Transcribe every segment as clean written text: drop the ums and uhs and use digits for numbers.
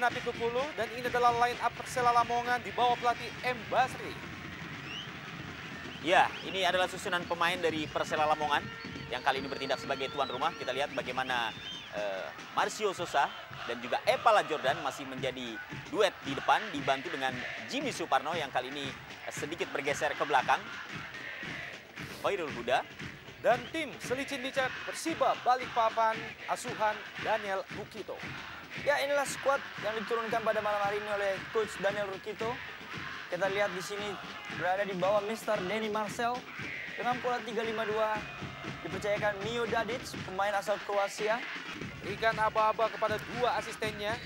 Nurina Pitukulu, dan ini adalah line up Persela Lamongan di bawah pelatih M. Basri. Ya, ini adalah susunan pemain dari Persela Lamongan yang kali ini bertindak sebagai tuan rumah. Kita lihat bagaimana Marcio Sosa dan juga Epala Jordan masih menjadi duet di depan, dibantu dengan Jimmy Suparno yang kali ini sedikit bergeser ke belakang. Khairul Huda. Dan tim Selicin Dicek Persiba Balikpapan, asuhan Daniel Rukito. Ya, inilah skuad yang diturunkan pada malam hari ini oleh Coach Daniel Rukito. Kita lihat di sini berada di bawah Mr. Denny Marcel dengan pola 3-5-2. Dipercayakan Mio Dadic, pemain asal Kroasia. Berikan aba-aba kepada dua asistennya.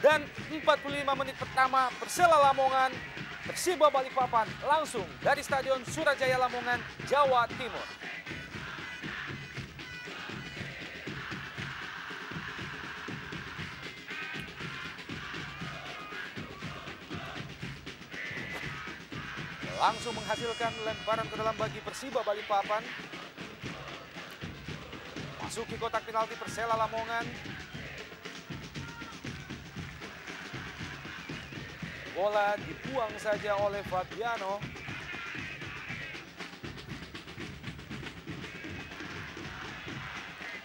Dan 45 menit pertama Persela Lamongan, Persiba Balikpapan langsung dari Stadion Surajaya Lamongan, Jawa Timur. Langsung menghasilkan lemparan ke dalam bagi Persiba Balikpapan. Masuki kotak penalti Persela Lamongan. Bola dibuang saja oleh Fabiano.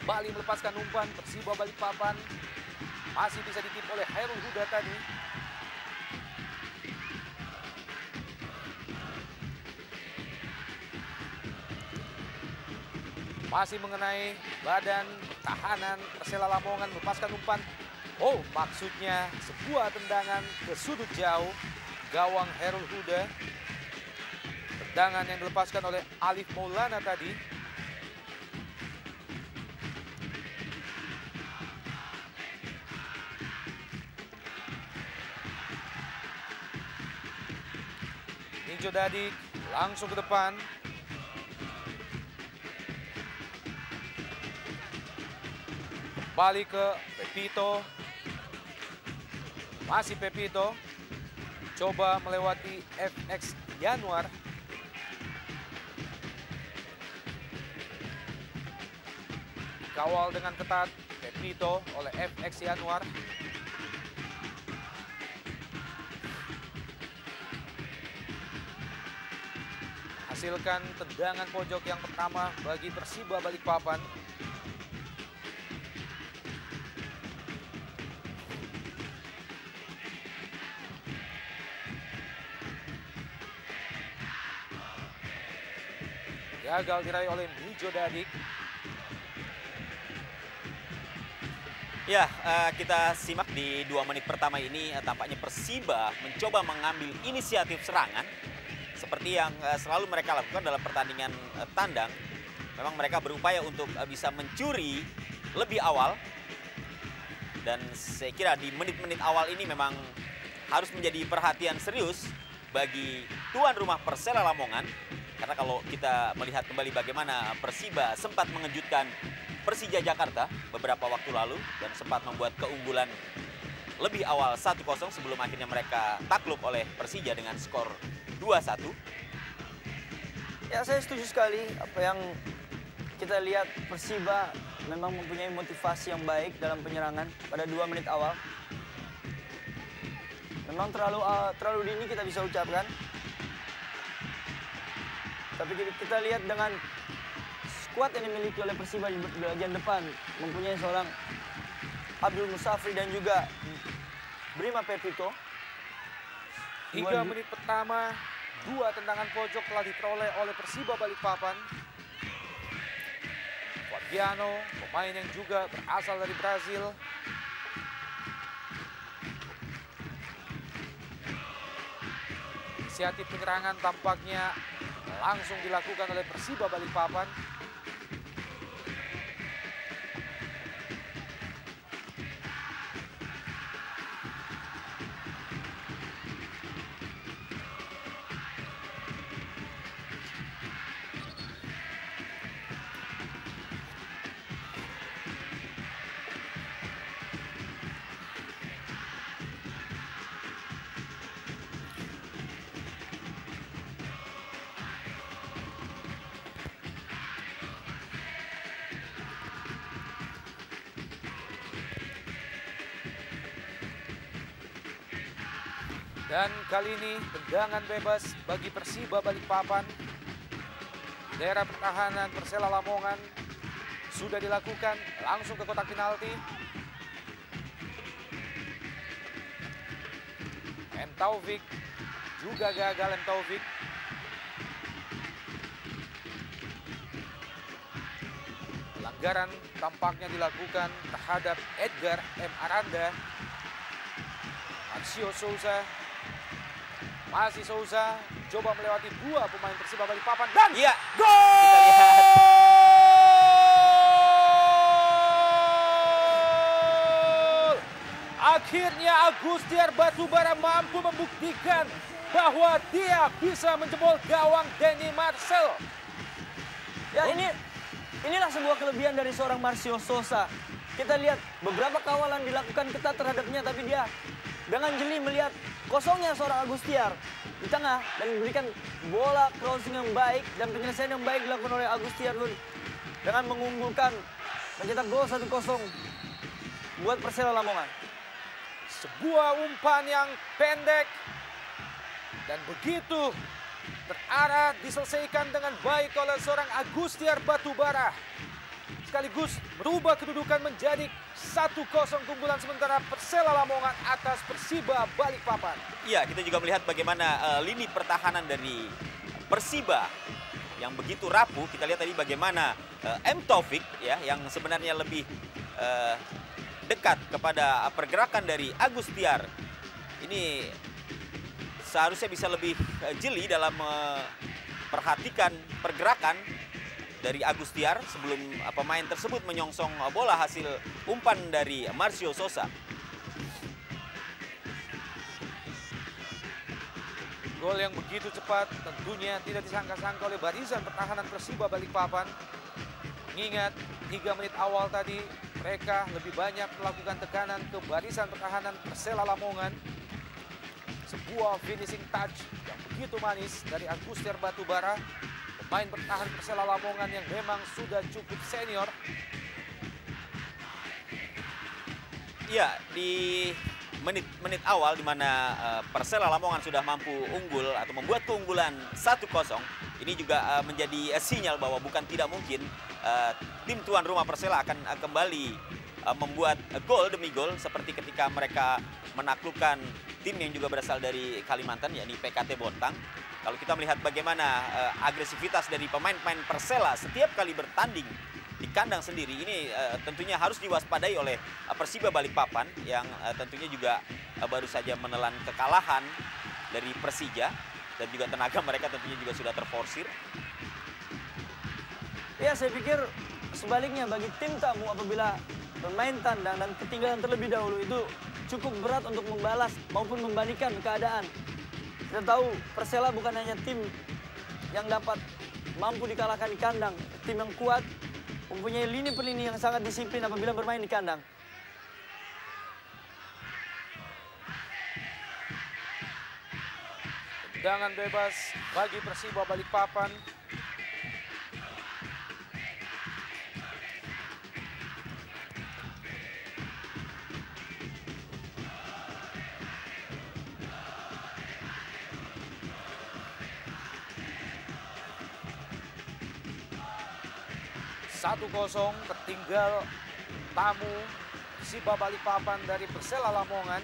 Bali melepaskan umpan Persiba Balikpapan. Masih bisa ditip oleh Khairul Huda tadi. Masih mengenai badan tahanan Persela Lamongan melepaskan umpan. Oh, maksudnya sebuah tendangan ke sudut jauh gawang Khairul Huda. Tendangan yang dilepaskan oleh Alif Maulana tadi. Nijo Dadik langsung ke depan. Balik ke Pepito. Masih Pepito. Coba melewati FX Januar. Kawal dengan ketat Pepito oleh FX Januar. Hasilkan tendangan pojok yang pertama bagi Persiba Balikpapan. Gagal diraih oleh Nijo Dadik. Ya, kita simak di 2 menit pertama ini tampaknya Persiba mencoba mengambil inisiatif serangan. Seperti yang selalu mereka lakukan dalam pertandingan tandang. Memang mereka berupaya untuk bisa mencuri lebih awal. Dan saya kira di menit-menit awal ini memang harus menjadi perhatian serius bagi tuan rumah Persela Lamongan. Karena kalau kita melihat kembali bagaimana Persiba sempat mengejutkan Persija Jakarta beberapa waktu lalu dan sempat membuat keunggulan lebih awal 1-0 sebelum akhirnya mereka takluk oleh Persija dengan skor 2-1. Ya, saya setuju sekali apa yang kita lihat. Persiba memang mempunyai motivasi yang baik dalam penyerangan pada 2 menit awal. Memang terlalu dini kita bisa ucapkan. Tapi kita lihat dengan skuad yang dimiliki oleh Persiba di bagian depan. Mempunyai seorang Abdul Musafri dan juga Brima Pepito. 3 menit pertama, 2 tendangan pojok telah diperoleh oleh Persiba Balikpapan. Fabiano, pemain yang juga berasal dari Brazil. Inisiatif penyerangan tampaknya langsung dilakukan oleh Persiba Balikpapan. Dan kali ini tendangan bebas bagi Persiba Balikpapan. Di daerah pertahanan Persela Lamongan sudah dilakukan langsung ke kotak penalti. M. Taufik juga gagal M. Taufik. Pelanggaran tampaknya dilakukan terhadap Edgar M. Aranda. Marsio Souza. Masih Souza coba melewati dua pemain Persiba Balikpapan dan Iya, gol! kita lihat. Akhirnya Agustiar Batubara mampu membuktikan bahwa dia bisa menjebol gawang Denny Marcel. Ya, inilah sebuah kelebihan dari seorang Marsio Souza. Kita lihat beberapa kawalan dilakukan ketat terhadapnya, tapi dia dengan jeli melihat kosongnya seorang Agustiar di tengah dan memberikan bola crossing yang baik dan penyelesaian yang baik dilakukan oleh Agustiar dengan mengunggulkan mencetak gol 1-0 buat Persela Lamongan. Sebuah umpan yang pendek dan begitu terarah diselesaikan dengan baik oleh seorang Agustiar Batubara. Sekaligus merubah kedudukan menjadi 1-0 keunggulan sementara Persela Lamongan atas Persiba Balikpapan. Iya, kita juga melihat bagaimana lini pertahanan dari Persiba yang begitu rapuh. Kita lihat tadi bagaimana M. Taufik ya, yang sebenarnya lebih dekat kepada pergerakan dari Agustiar. Ini seharusnya bisa lebih jeli dalam memperhatikan pergerakan dari Agustiar sebelum pemain tersebut menyongsong bola hasil umpan dari Marsio Souza. Gol yang begitu cepat tentunya tidak disangka-sangka oleh barisan pertahanan Persiba Balikpapan. Mengingat 3 menit awal tadi mereka lebih banyak melakukan tekanan ke barisan pertahanan Persela Lamongan. Sebuah finishing touch yang begitu manis dari Agustiar Batubara, pemain bertahan Persela Lamongan yang memang sudah cukup senior. Iya, di menit-menit awal di mana Persela Lamongan sudah mampu unggul atau membuat keunggulan 1-0, ini juga menjadi sinyal bahwa bukan tidak mungkin tim tuan rumah Persela akan kembali membuat gol demi gol seperti ketika mereka menaklukkan tim yang juga berasal dari Kalimantan, yakni PKT Bontang. Kalau kita melihat bagaimana agresivitas dari pemain-pemain Persela setiap kali bertanding di kandang sendiri, ini tentunya harus diwaspadai oleh Persiba Balikpapan yang tentunya juga baru saja menelan kekalahan dari Persija dan juga tenaga mereka tentunya juga sudah terforsir. Ya, saya pikir sebaliknya bagi tim tamu apabila bermain tandang dan ketinggalan terlebih dahulu itu cukup berat untuk membalas maupun membalikan keadaan. Kita tahu Persela bukan hanya tim yang dapat mampu dikalahkan di kandang, tim yang kuat, mempunyai lini per lini yang sangat disiplin apabila bermain di kandang. Tendangan bebas bagi Persiba Balikpapan. Satu kosong, tertinggal tamu Persiba Balikpapan dari Persela Lamongan.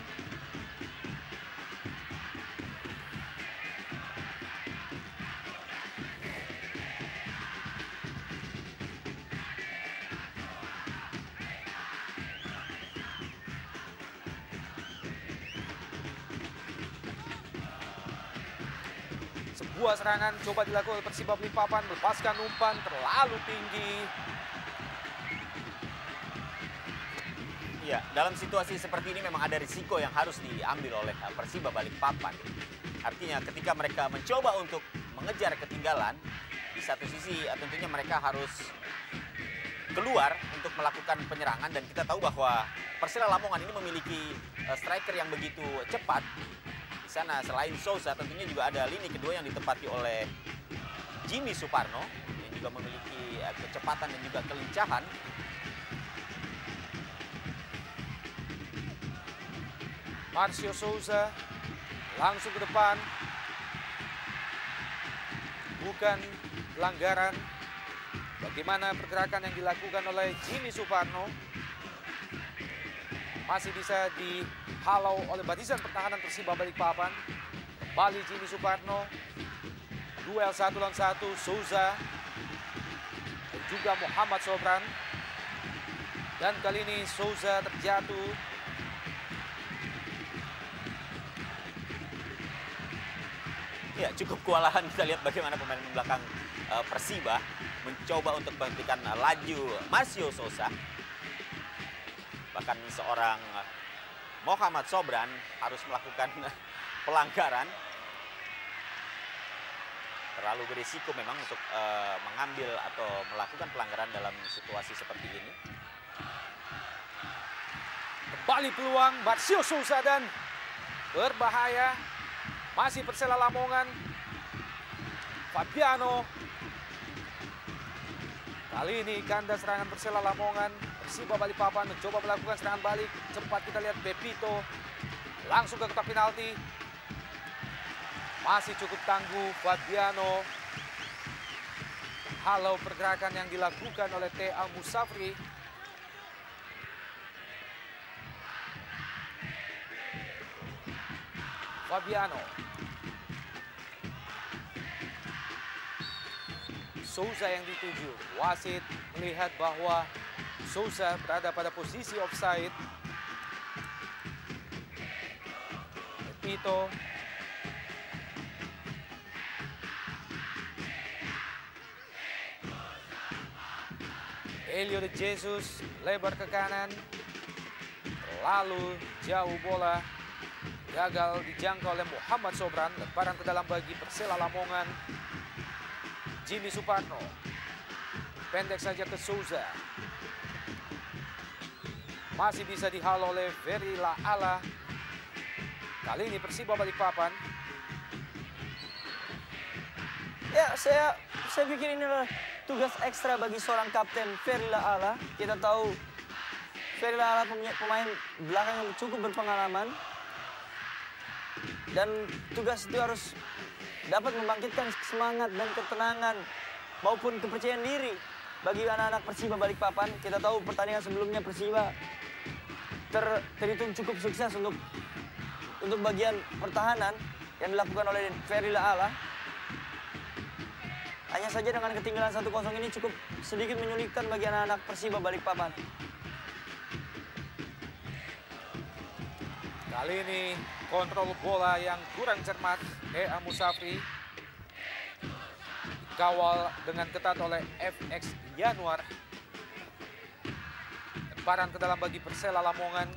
Sebuah serangan coba dilakukan oleh Persiba Balikpapan, melepaskan umpan terlalu tinggi. Ya, dalam situasi seperti ini memang ada risiko yang harus diambil oleh Persiba Balikpapan. Artinya ketika mereka mencoba untuk mengejar ketinggalan, di satu sisi tentunya mereka harus keluar untuk melakukan penyerangan, dan kita tahu bahwa Persela Lamongan ini memiliki striker yang begitu cepat. Di sana selain Souza tentunya juga ada lini kedua yang ditempati oleh Jimmy Suparno yang juga memiliki kecepatan dan juga kelincahan. Marsio Souza langsung ke depan. Bukan pelanggaran. Bagaimana pergerakan yang dilakukan oleh Jimmy Suparno. Masih bisa dihalau oleh barisan pertahanan Persiba Balikpapan. Kembali Jimmy Suparno. Duel 1 lawan 1 Souza. Dan juga Muhammad Sobran. Dan kali ini Souza terjatuh. Ya, cukup kewalahan kita lihat bagaimana pemain belakang Persiba mencoba untuk menghentikan laju Marcio Souza. Bahkan seorang Muhammad Sobran harus melakukan pelanggaran. Terlalu berisiko memang untuk mengambil atau melakukan pelanggaran dalam situasi seperti ini. Kembali peluang Marcio Souza dan berbahaya. Masih Persela Lamongan. Fabiano. Kali ini ganda serangan Persela Lamongan. Persiba Balikpapan mencoba melakukan serangan balik. Cepat kita lihat Pepito. Langsung ke kotak penalti. Masih cukup tangguh Fabiano. Halau pergerakan yang dilakukan oleh T.A. Musafri. Fabiano. Souza yang dituju. Wasit melihat bahwa Souza berada pada posisi offside. Pepito. Elio de Jesus lebar ke kanan. Terlalu jauh bola. Gagal dijangkau oleh Muhammad Sobran. Lemparan ke dalam bagi Persela Lamongan. Jimmy Suparno. Pendek saja ke Souza. Masih bisa dihalau oleh Ferry Laala. Kali ini Persiba Balikpapan. Ya, saya pikir ini adalah tugas ekstra bagi seorang kapten Ferry Laala. Kita tahu Ferry Laala pemain belakang yang cukup berpengalaman. Dan tugas itu harus dapat membangkitkan semangat dan ketenangan maupun kepercayaan diri bagi anak-anak Persiba Balikpapan. Kita tahu pertandingan sebelumnya Persiba terhitung cukup sukses untuk bagian pertahanan yang dilakukan oleh Ferry Laala. Hanya saja dengan ketinggalan 1-0 ini cukup sedikit menyulitkan bagi anak-anak Persiba Balikpapan. Kali ini kontrol bola yang kurang cermat T.A. Musafri. Dikawal dengan ketat oleh FX Januar. Lemparan ke dalam bagi Persela Lamongan.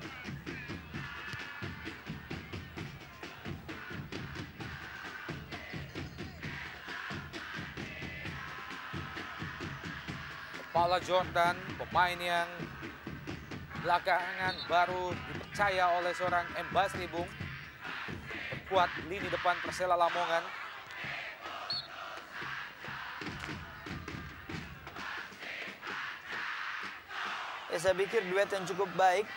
Paula Jordan, pemain yang belakangan baru dipercaya oleh seorang Embasri Bung. Perkuat lini depan Persela Lamongan. Ya, saya pikir duet yang cukup baik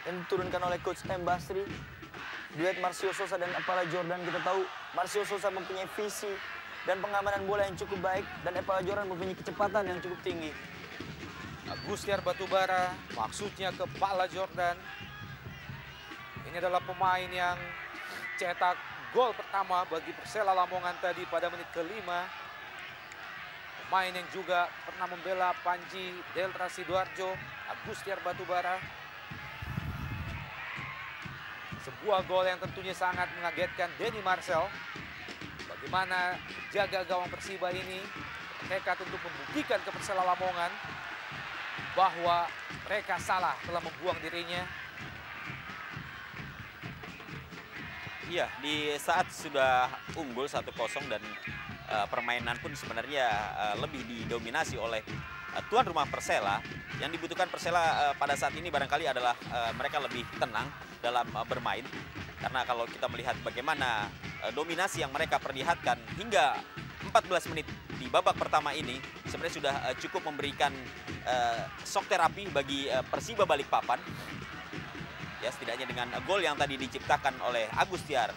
yang diturunkan oleh Coach Embasri. Duet Marcio Souza dan Epala Jordan. Kita tahu Marcio Souza mempunyai visi dan pengamanan bola yang cukup baik. Dan Epala Jordan mempunyai kecepatan yang cukup tinggi. Agustiar Batubara, maksudnya ke Pala Jordan. Ini adalah pemain yang cetak gol pertama bagi Persela Lamongan tadi pada menit ke-5. Pemain yang juga pernah membela Panji Delta Sidoarjo, Agustiar Batubara. Sebuah gol yang tentunya sangat mengagetkan Denny Marcel. Bagaimana jaga gawang Persiba ini tekad untuk membuktikan ke Persela Lamongan bahwa mereka salah telah membuang dirinya. Iya, di saat sudah unggul 1-0 dan permainan pun sebenarnya lebih didominasi oleh tuan rumah Persela. Yang dibutuhkan Persela pada saat ini barangkali adalah mereka lebih tenang dalam bermain. Karena kalau kita melihat bagaimana dominasi yang mereka perlihatkan hingga 14 menit di babak pertama ini sebenarnya sudah cukup memberikan shock terapi bagi Persiba Balikpapan. Ya, setidaknya dengan gol yang tadi diciptakan oleh Agustiar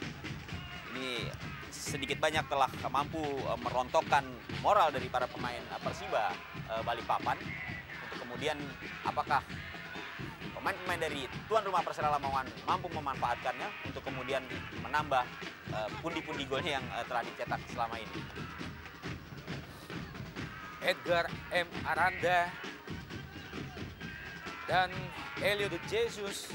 Ini sedikit banyak telah mampu merontokkan moral dari para pemain Persiba Balikpapan. Untuk kemudian apakah pemain-pemain dari tuan rumah Persela Lamongan mampu memanfaatkannya untuk kemudian menambah pundi-pundi golnya yang telah dicetak selama ini. Edgar M. Aranda dan Elio de Jesus,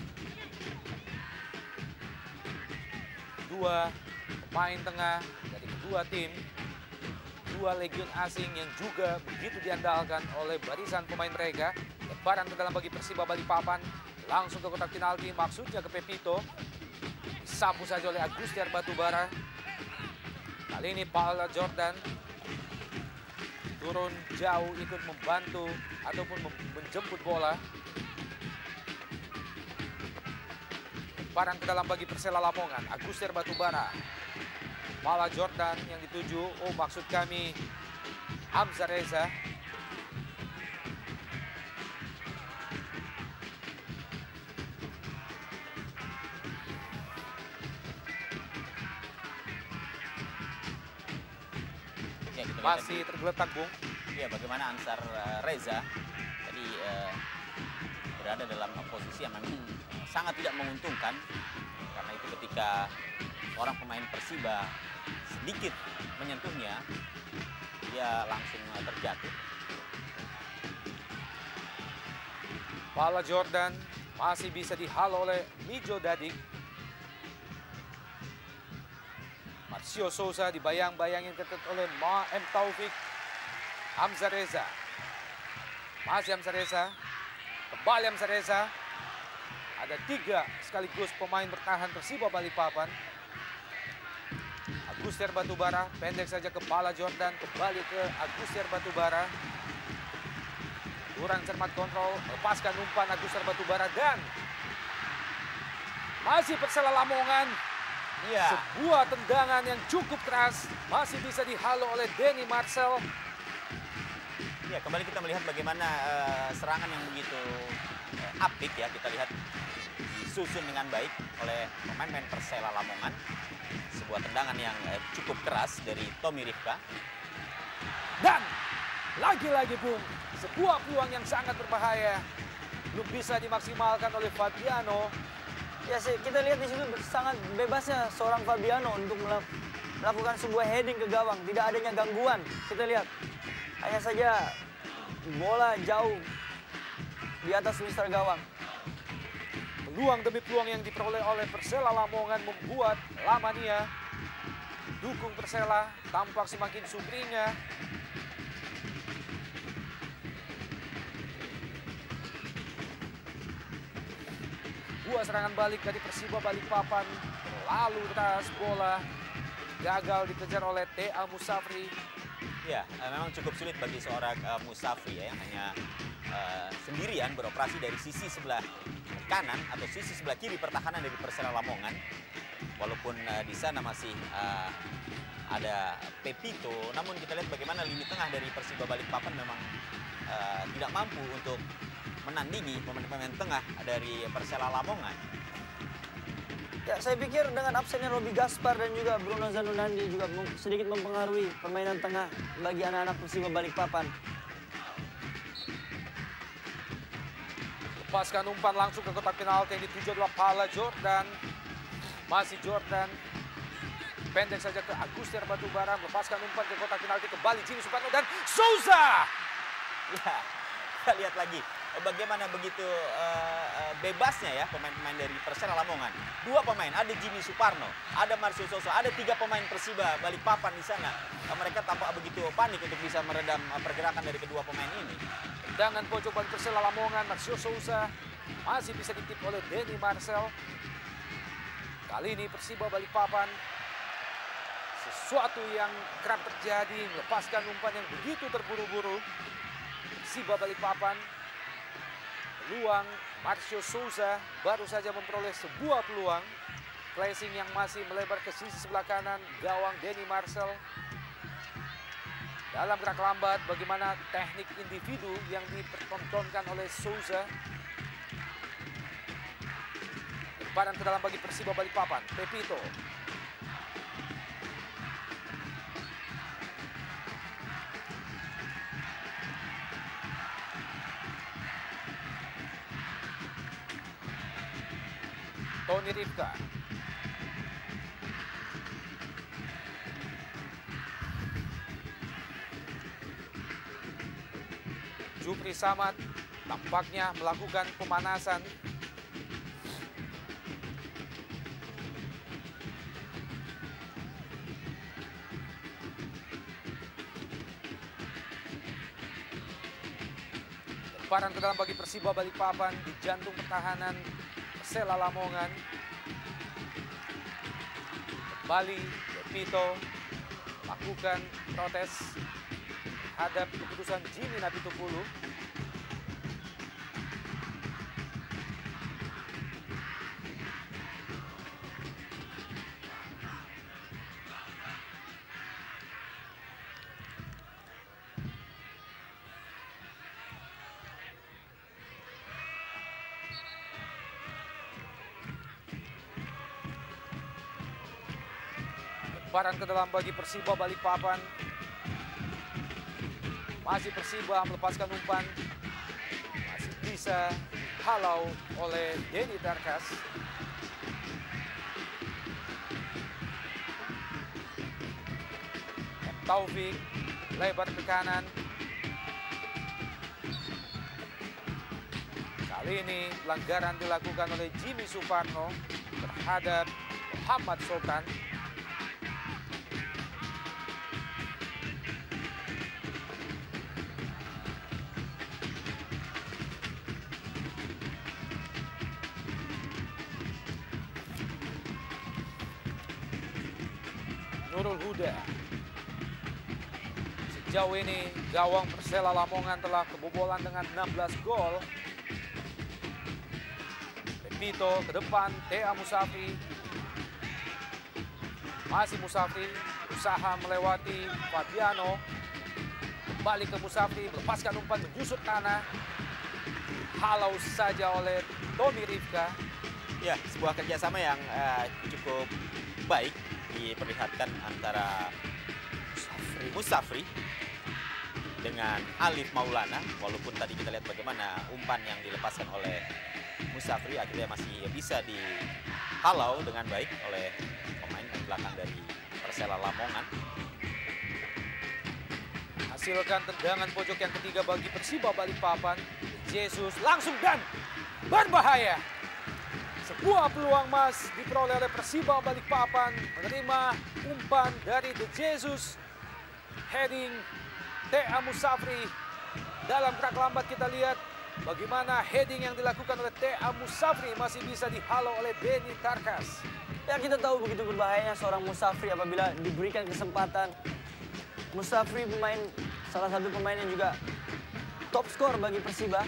dua pemain tengah dari kedua tim, dua legion asing yang juga begitu diandalkan oleh barisan pemain mereka. Lebaran ke dalam bagi Persiba Balikpapan, langsung ke kotak penalti, maksudnya ke Pepito. Disapu saja oleh Agustiar Batubara. Kali ini Paula Jordan turun jauh ikut membantu ataupun menjemput bola. Lebaran ke dalam bagi Persela Lamongan, Agustiar Batubara. Paula Jordan yang dituju, oh maksud kami Hamzah Reza. Ya, kita lihat Masih tergeletak, Bung. ya bagaimana Ansar Reza tadi berada dalam posisi yang memang sangat tidak menguntungkan, karena itu ketika orang pemain Persiba sedikit menyentuhnya, dia langsung terjatuh. Paula Jordan masih bisa dihalau oleh Mijo Dadik. Marcio Souza dibayang-bayangin ketat oleh M. Taufik. Hamzah Reza. Masih Hamzah Reza. Kembali Hamzah Reza. Ada 3 sekaligus pemain bertahan Persiba Balikpapan. Agustiar Batubara, pendek saja ke Paula Jordan. Kembali ke Agustiar Batubara. Kurang cermat kontrol, lepaskan umpan Agustiar Batubara dan masih Persela Lamongan. Iya. Sebuah tendangan yang cukup keras masih bisa dihalau oleh Denny Marcel. Ya, kembali kita melihat bagaimana serangan yang begitu apik ya, kita lihat disusun dengan baik oleh pemain-pemain Persela Lamongan. Sebuah tendangan yang cukup keras dari Tommy Rifka. Dan lagi-lagi Bung, sebuah peluang yang sangat berbahaya belum bisa dimaksimalkan oleh Fabiano. Ya sih, kita lihat di situ sangat bebasnya seorang Fabiano untuk melakukan sebuah heading ke gawang. Tidak adanya gangguan. Kita lihat, hanya saja bola jauh di atas mister gawang. Peluang demi peluang yang diperoleh oleh Persela Lamongan membuat Lamania dukung Persela tampak semakin sumringah. Dua serangan balik dari Persiba Balikpapan, lalu keras bola gagal dikejar oleh T.A. Musafri. Ya, memang cukup sulit bagi seorang Musafri ya, yang hanya sendirian beroperasi dari sisi sebelah kanan atau sisi sebelah kiri pertahanan dari Persela Lamongan. Walaupun di sana masih ada Pepito, namun kita lihat bagaimana lini tengah dari Persiba Balikpapan memang tidak mampu untuk menandingi pemain-pemain tengah dari Persela Lamongan. Ya, saya pikir dengan absennya Robi Gaspar dan juga Bruno Zanunandi juga sedikit mempengaruhi permainan tengah bagi anak-anak Persiba Balikpapan. Lepaskan umpan langsung ke kotak penalti yang dituju adalah Paula Jordan. Masih Jordan. Pendek saja ke Agustiar Batubara. Lepaskan umpan ke kotak penalti kembali Jimmy Suparno dan Souza. Ya, kita lihat lagi bagaimana begitu bebasnya ya pemain-pemain dari Persela Lamongan. Dua pemain, ada Jimmy Suparno, ada Marcio Souza, ada 3 pemain Persiba Balikpapan di sana. Mereka tampak begitu panik untuk bisa meredam pergerakan dari kedua pemain ini. Tendangan pojok balik Persela Lamongan, Marcio Souza masih bisa ditip oleh Denny Marcel. Kali ini Persiba Balikpapan sesuatu yang kerap terjadi, melepaskan umpan yang begitu terburu-buru. Persiba Balikpapan, peluang Marcio Souza baru saja memperoleh sebuah peluang. Placing yang masih melebar ke sisi sebelah kanan gawang Denny Marcel. Dalam gerak lambat, bagaimana teknik individu yang dipertontonkan oleh Souza. Lemparan ke dalam bagi Persiba Balikpapan, Pepito. Tony Rifka. Jupri Samad tampaknya melakukan pemanasan. Lemparan ke dalam bagi Persiba Balikpapan di jantung pertahanan Persela Lamongan. Kembali Pepito lakukan protes terhadap keputusan Jimmy Napitupulu. Lemparan ke dalam bagi Persiba Balikpapan. Masih Persiba melepaskan umpan. Masih bisa halau oleh Denny Darkas. Taufik lebar ke kanan. Kali ini pelanggaran dilakukan oleh Jimmy Suparno terhadap Muhammad Sultan. Nurul Huda. Sejauh ini gawang Persela Lamongan telah kebobolan dengan 16 gol. Pepito ke depan, Tea Musafri. Masih Musafri, usaha melewati Fabiano. Kembali ke Musafri, melepaskan umpan menyusut tanah. Halau saja oleh Tommy Rifka. Ya, sebuah kerjasama yang cukup baik diperlihatkan antara Musafri dengan Alif Maulana. Walaupun tadi kita lihat bagaimana umpan yang dilepaskan oleh Musafri akhirnya masih bisa dihalau dengan baik oleh pemain belakang dari Persela Lamongan. Hasilkan tendangan pojok yang ketiga bagi Persiba Balikpapan. Jesus langsung dan berbahaya. Sebuah peluang emas diperoleh oleh Persiba Balikpapan, menerima umpan dari De Jesus. Heading Tea Musafri. Dalam gerak lambat kita lihat bagaimana heading yang dilakukan oleh Tea Musafri masih bisa dihalau oleh Denny Darkas. Ya, kita tahu begitu berbahayanya seorang Musafri apabila diberikan kesempatan. Musafri salah satu pemain yang juga top skor bagi Persiba.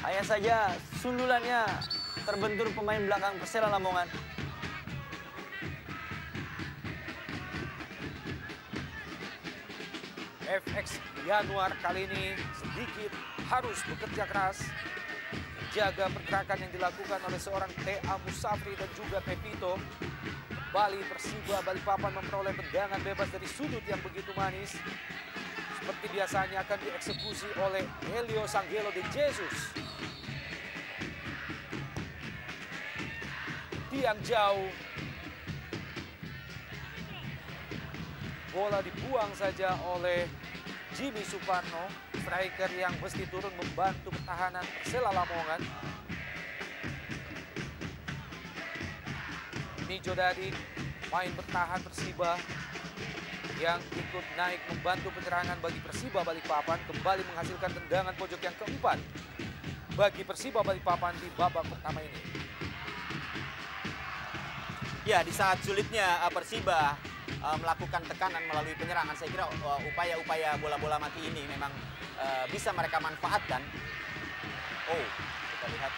Hanya saja sundulannya terbentur pemain belakang Persela Lamongan. FX Januar kali ini sedikit harus bekerja keras menjaga pergerakan yang dilakukan oleh seorang Tea Musafri dan juga Pepito. Kembali Persiba Balikpapan memperoleh tendangan bebas dari sudut yang begitu manis. Seperti biasanya akan dieksekusi oleh Helio Sanggelo de Jesus. Tiang jauh. Bola dibuang saja oleh Jimmy Suparno, striker yang mesti turun membantu pertahanan Persela Lamongan. Mijo Dadik, main bertahan Persiba yang ikut naik membantu penyerangan bagi Persiba Balikpapan, kembali menghasilkan tendangan pojok yang keempat bagi Persiba Balikpapan di babak pertama ini. Ya, di saat sulitnya Persiba melakukan tekanan melalui penyerangan, saya kira upaya-upaya bola-bola mati ini memang bisa mereka manfaatkan. Oh, kita lihat.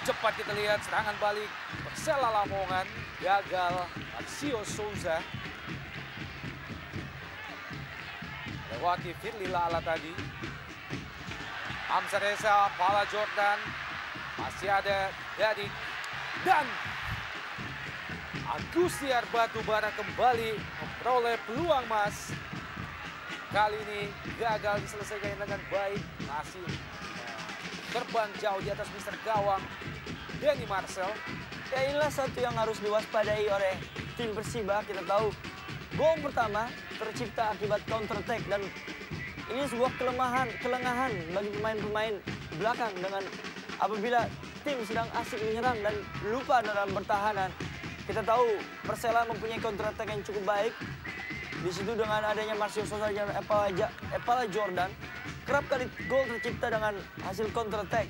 Cepat kita lihat serangan balik Persela Lamongan, gagal Marcio Souza. Lewati Firly Lala tadi. Hamzah Reza, Pala Jordan, masih ada Dadik. Dan Agustiar Batubara kembali memperoleh peluang emas. Kali ini gagal diselesaikan dengan baik. Masih terbang jauh di atas Mister Gawang Denny Marcel. Ya inilah satu yang harus diwaspadai oleh tim Persiba. Kita tahu gol pertama tercipta akibat counter attack dan ini sebuah kelengahan bagi pemain-pemain belakang dengan apabila tim sedang asik menyerang dan lupa dalam pertahanan. Kita tahu Persela mempunyai counter attack yang cukup baik. Di situ dengan adanya Marcio Souza dan Epala Jordan, kerap kali gol tercipta dengan hasil counter attack.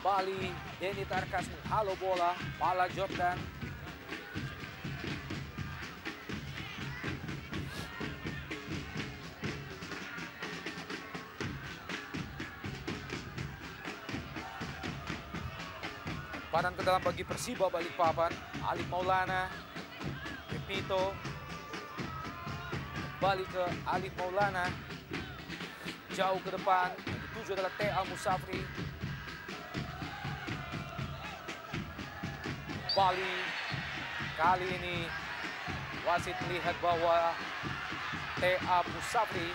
Bali, Denny Tarkas menghalau bola, Pala Jordan. Padan ke dalam bagi Persiba Balikpapan, Alif Maulana, Pepito. Balik ke Alif Maulana, jauh ke depan, dituju adalah T.A. Musafri. Bali, kali ini wasit melihat bahwa T.A. Musafri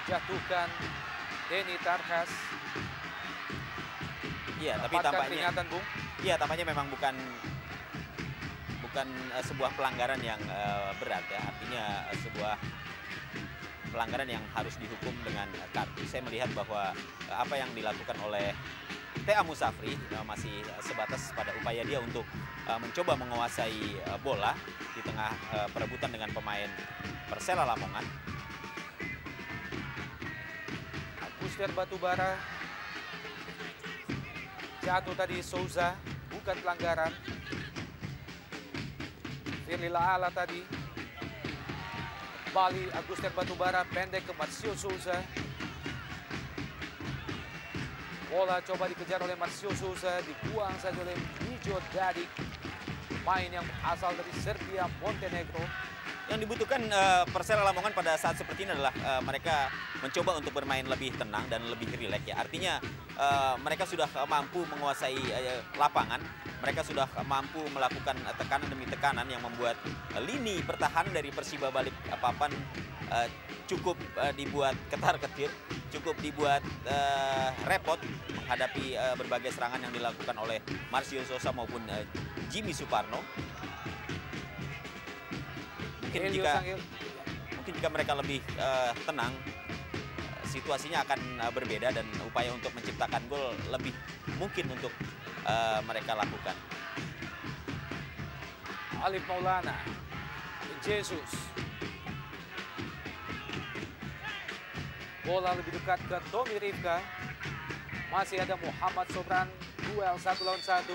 jatuhkan Denny Tarkas. Iya, tapi Dapatkan tampaknya peringatan, Bung. iya, tampaknya memang bukan sebuah pelanggaran yang berat ya. Artinya sebuah pelanggaran yang harus dihukum dengan kartu. Saya melihat bahwa apa yang dilakukan oleh T.A. Musafri masih sebatas pada upaya dia untuk mencoba menguasai bola di tengah perebutan dengan pemain Persela Lamongan. Agustian Batubara jatuh tadi Souza, bukan pelanggaran. Firly Laala tadi. Bali, Agustian Batubara pendek ke Marcio Souza. Bola coba dikejar oleh Marcio Souza, dibuang saja oleh Mijo Dadik, pemain yang berasal dari Serbia, Montenegro. Yang dibutuhkan Persela Lamongan pada saat seperti ini adalah mereka mencoba untuk bermain lebih tenang dan lebih rileks ya. Artinya mereka sudah mampu menguasai lapangan, mereka sudah mampu melakukan tekanan demi tekanan yang membuat lini pertahanan dari Persiba Balikpapan cukup dibuat ketar-ketir, cukup dibuat repot menghadapi berbagai serangan yang dilakukan oleh Marcio Souza maupun Jimmy Suparno. Mungkin jika mereka lebih tenang, situasinya akan berbeda dan upaya untuk menciptakan gol lebih mungkin untuk mereka lakukan. Alif Maulana, Jesus. Bola lebih dekat ke Tommy Rifka. Masih ada Muhammad Sobran, duel 1 lawan 1.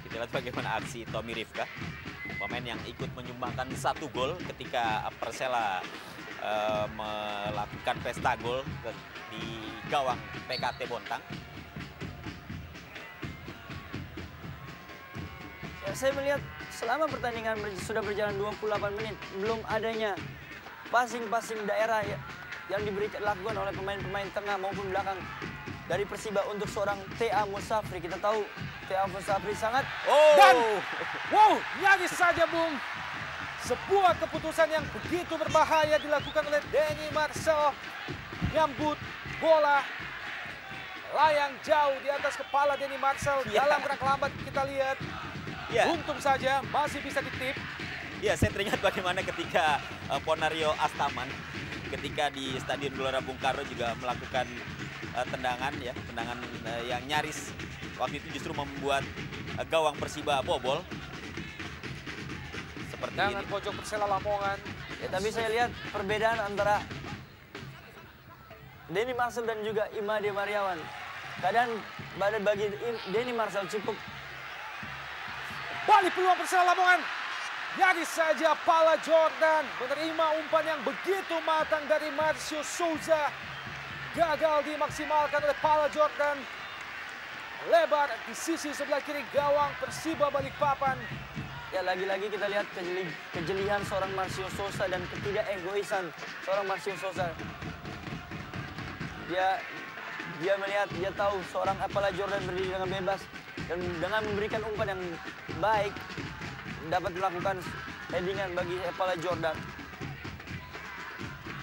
Kita lihat bagaimana aksi Tommy Rifka, pemain yang ikut menyumbangkan 1 gol ketika Persela melakukan pesta gol di gawang PKT Bontang. Ya, saya melihat selama pertandingan sudah berjalan 28 menit, belum adanya passing-passing daerah yang dilakukan oleh pemain-pemain tengah maupun belakang dari Persiba untuk seorang T.A. Musafri. Kita tahu T.A. Musafri sangat... Dan, wow, nyaris saja, Bung. Sebuah keputusan yang begitu berbahaya dilakukan oleh Denny Marcel. Nyambut bola layang jauh di atas kepala Denny Marcel. Dalam gerak lambat kita lihat. Untung saja masih bisa ditip. Ya, saya teringat bagaimana ketika Ponario Astaman ketika di Stadion Gelora Bung Karno juga melakukan tendangan yang nyaris waktu itu justru membuat gawang Persiba bobol. Seperti Dengan ini. pojok Persela Lamongan. Ya, tapi saya lihat perbedaan antara Denny Marcel dan juga Imade Mariawan. Kadang bagi Denny Marcel cukup. Balik peluang Persela Lamongan. Nyaris saja Pala Jordan menerima umpan yang begitu matang dari Marcio Souza. Gagal dimaksimalkan oleh Pala Jordan. Lebar di sisi sebelah kiri gawang Persiba Balikpapan. Ya, lagi-lagi kita lihat kejelian seorang Marcio Souza dan ketidakegoisan seorang Marcio Souza. Dia dia melihat, dia tahu seorang Epala Jordan berdiri dengan bebas. Dan dengan memberikan umpan yang baik, dapat melakukan headingan bagi Epala Jordan.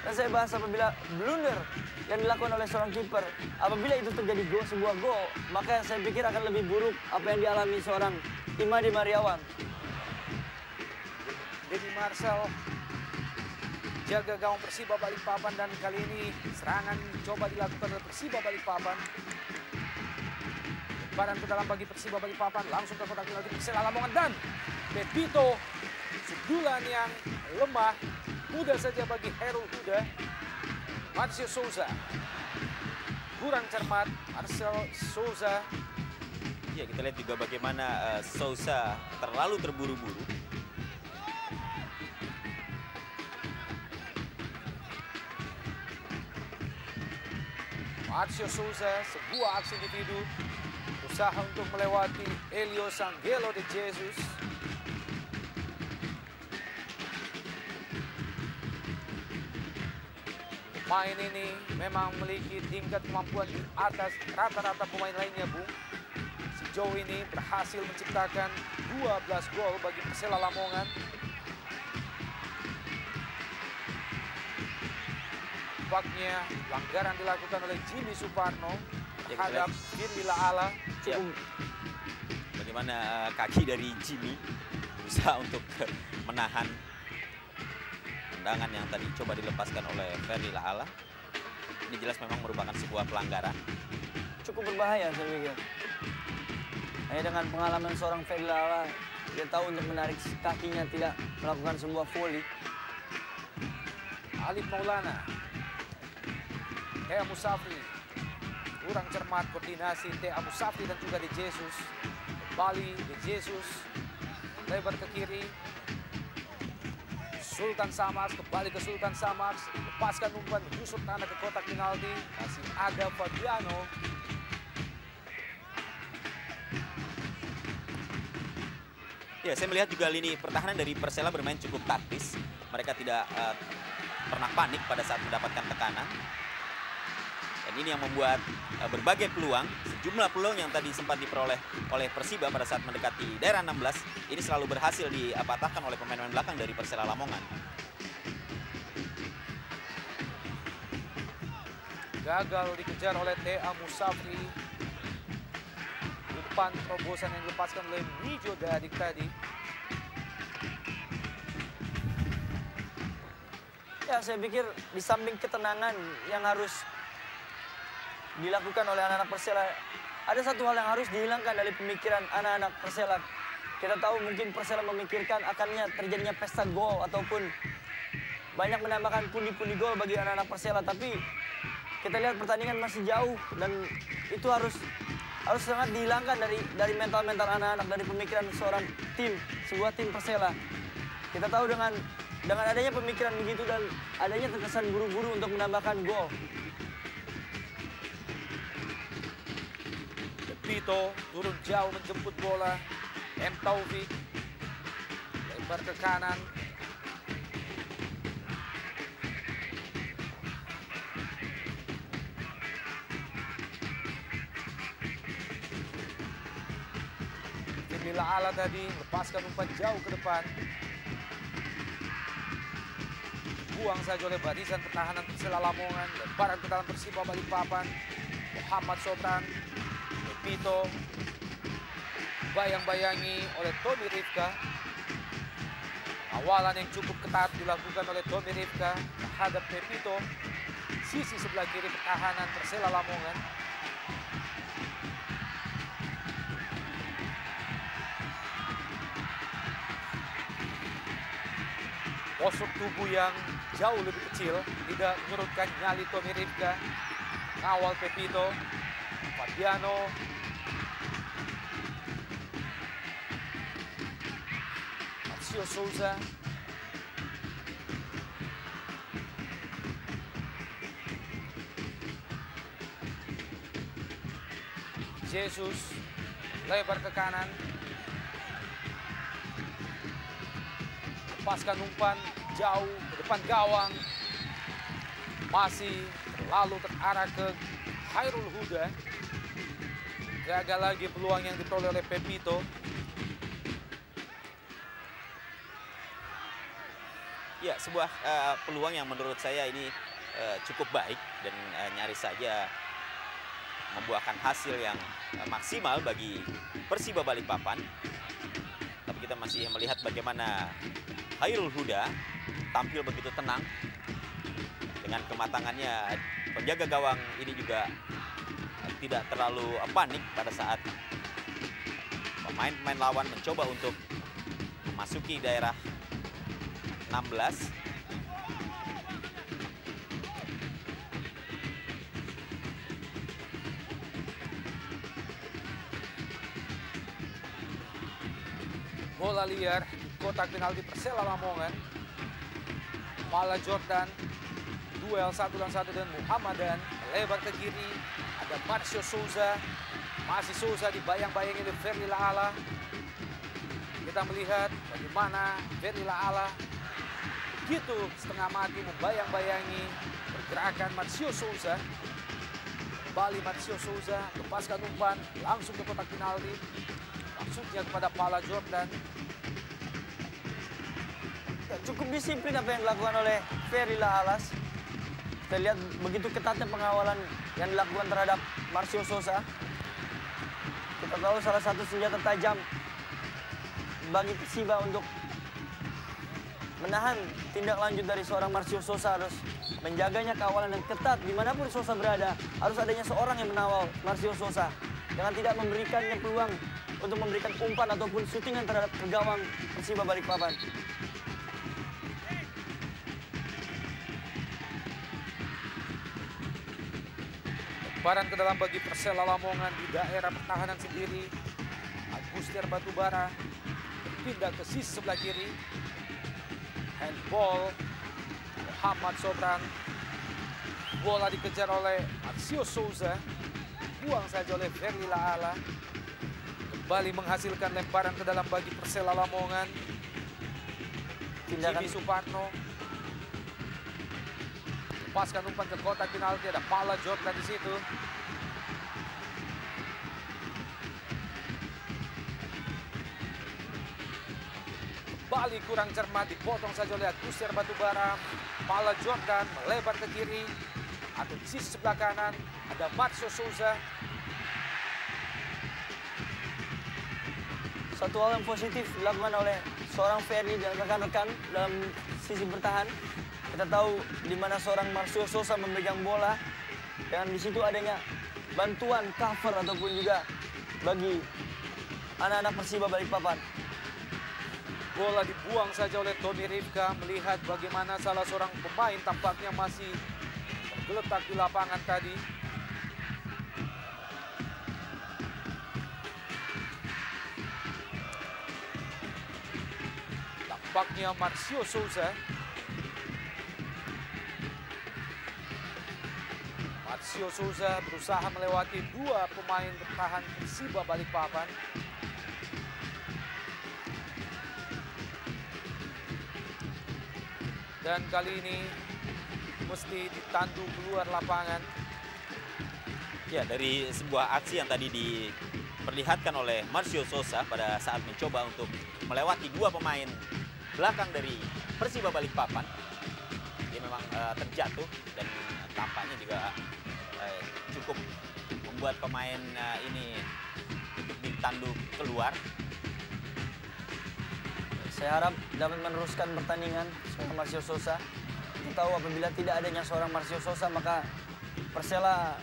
Dan saya bahas apabila blunder yang dilakukan oleh seorang kiper, apabila itu terjadi sebuah gol, maka saya pikir akan lebih buruk apa yang dialami seorang Imade Mariawan. Denny Marcel jaga gawang Persiba Balikpapan, dan kali ini serangan coba dilakukan oleh Persiba Balikpapan. Badan ke dalam bagi Persiba Balikpapan, langsung ke kotak penalti Persela Lamongan, dan Pepito, sundulan yang lemah, mudah saja bagi Hairul Huda. Marcio Souza kurang cermat, Marcel Souza. Ya, kita lihat juga bagaimana Souza terlalu terburu-buru. Marcio Souza, sebuah aksi individu, usaha untuk melewati Elio Sanggelo de Jesus. Pemain ini memang memiliki tingkat kemampuan di atas rata-rata pemain lainnya, Bung. Sejauh ini berhasil menciptakan 12 gol bagi Persela Lamongan. Tampaknya pelanggaran dilakukan oleh Jimmy Suparno terhadap Firly Laala. Ya. Bagaimana kaki dari Jimmy berusaha untuk menahan tendangan yang tadi coba dilepaskan oleh Firly Laala. Ini jelas memang merupakan sebuah pelanggaran. Cukup berbahaya saya pikir. Hanya dengan pengalaman seorang Firly Laala, dia tahu untuk menarik kakinya, tidak melakukan sebuah volley. Alif Maulana, Thea Musafri, kurang cermat koordinasi Thea Musafri dan juga De Jesus. Kembali De Jesus, lebar ke kiri. Sultan Samars, kembali ke Sultan Samars, lepaskan umpan, menusuk tanah ke kotak penalti. Masih ada Fabiano. Ya, saya melihat juga lini pertahanan dari Persela bermain cukup taktis. Mereka tidak pernah panik pada saat mendapatkan tekanan. Dan ini yang membuat berbagai peluang, sejumlah peluang yang tadi sempat diperoleh oleh Persiba pada saat mendekati daerah 16, ini selalu berhasil dipatahkan oleh pemain-pemain belakang dari Persela Lamongan. Gagal dikejar oleh Thea Musafri. Umpan terobosan yang dilepaskan oleh Mijo Dadik tadi. Ya, saya pikir di samping ketenangan yang harus dilakukan oleh anak-anak Persela, ada satu hal yang harus dihilangkan dari pemikiran anak-anak Persela. Kita tahu mungkin Persela memikirkan akannya terjadinya pesta gol ataupun banyak menambahkan pundi-pundi gol bagi anak-anak Persela, tapi kita lihat pertandingan masih jauh dan itu harus sangat dihilangkan dari mental-mental anak-anak, dari pemikiran sebuah tim Persela. Kita tahu dengan adanya pemikiran begitu dan adanya terkesan buru-buru untuk menambahkan gol. Pepito turun jauh menjemput bola. M. Taufik lebar ke kanan. Firly Laala tadi lepaskan umpan jauh ke depan. Buang saja oleh barisan pertahanan Persela Lamongan. Lebaran ke dalam Persiba Balikpapan. Muhammad Sopran, Pepito, bayang-bayangi oleh Tommy Rifka. Awalan yang cukup ketat dilakukan oleh Tommy Rifka terhadap Pepito, sisi sebelah kiri pertahanan Persela Lamongan. Postur tubuh yang jauh lebih kecil tidak menyurutkan nyali Tommy Rifka. Ngawal Pepito, Fabiano, Marcio Souza, Jesus lebar ke kanan, lepaskan umpan jauh ke depan gawang, masih lalu terarah ke Khairul Huda. Gagal lagi peluang yang diperoleh oleh Pepito. Ya, sebuah peluang yang menurut saya ini cukup baik dan nyaris saja membuahkan hasil yang maksimal bagi Persiba Balikpapan. Tapi kita masih melihat bagaimana Khairul Huda tampil begitu tenang. Dengan kematangannya, penjaga gawang ini juga tidak terlalu panik pada saat pemain-pemain lawan mencoba untuk memasuki daerah 16. Bola liar di kotak penalti Persela Lamongan. Pala Jordan duel 1 lawan 1 dengan Muhammadan, lebar ke kiri. Ada Marcio Souza, masih Souza dibayang-bayangi oleh Ferli Laala. Kita melihat bagaimana Ferli Laala gitu setengah mati membayang-bayangi pergerakan Marcio Souza. Kembali Marcio Souza, lepaskan umpan langsung ke kotak penalti. Maksudnya kepada Pala Jordan. Cukup disiplin apa yang dilakukan oleh Ferli Laalas. Kita lihat begitu ketatnya pengawalan yang dilakukan terhadap Marcio Souza. Kita tahu salah satu senjata tajam bagi Persiba untuk menahan tindak lanjut dari seorang Marcio Souza harus menjaganya kawalan yang ketat. Dimanapun Souza berada, harus adanya seorang yang menawal Marcio Souza. Dengan tidak memberikannya peluang untuk memberikan umpan ataupun syutingan terhadap ke gawang Persiba Balikpapan. Lemparan ke dalam bagi Persela Lamongan di daerah pertahanan sendiri. Agustiar Batubara berpindah ke sisi sebelah kiri. Handball Muhammad Sobran. Bola dikejar oleh Marcio Souza. Buang saja oleh Ferli Laala. Kembali menghasilkan lemparan ke dalam bagi Persela Lamongan. Jimmy Suparno. Lepaskan umpan ke kotak penalti, ada Pala Jordan di situ. Kembali kurang cermat, dipotong saja oleh Agustiar Batubara. Pala Jordan melebar ke kiri. Atau di sisi sebelah kanan ada Marcio Souza. Satu hal yang positif dilakukan oleh seorang Ferli dan rekan-rekan dalam sisi bertahan. Kita tahu di mana seorang Marcio Souza memegang bola dan di situ adanya bantuan cover ataupun juga bagi anak-anak Persiba Balikpapan. Bola dibuang saja oleh Tony Rifka, melihat bagaimana salah seorang pemain tampaknya masih tergeletak di lapangan tadi. Tampaknya Marcio Souza. Marcio Souza berusaha melewati dua pemain bertahan Persiba Balikpapan. Dan kali ini mesti ditandu keluar lapangan. Ya, dari sebuah aksi yang tadi diperlihatkan oleh Marcio Souza pada saat mencoba untuk melewati dua pemain belakang dari Persiba Balikpapan. Dia memang terjatuh dan tampaknya juga cukup membuat pemain ini untuk ditandu keluar. Saya harap dapat meneruskan pertandingan seorang Marcio Souza. Kita tahu apabila tidak adanya seorang Marcio Souza maka Persela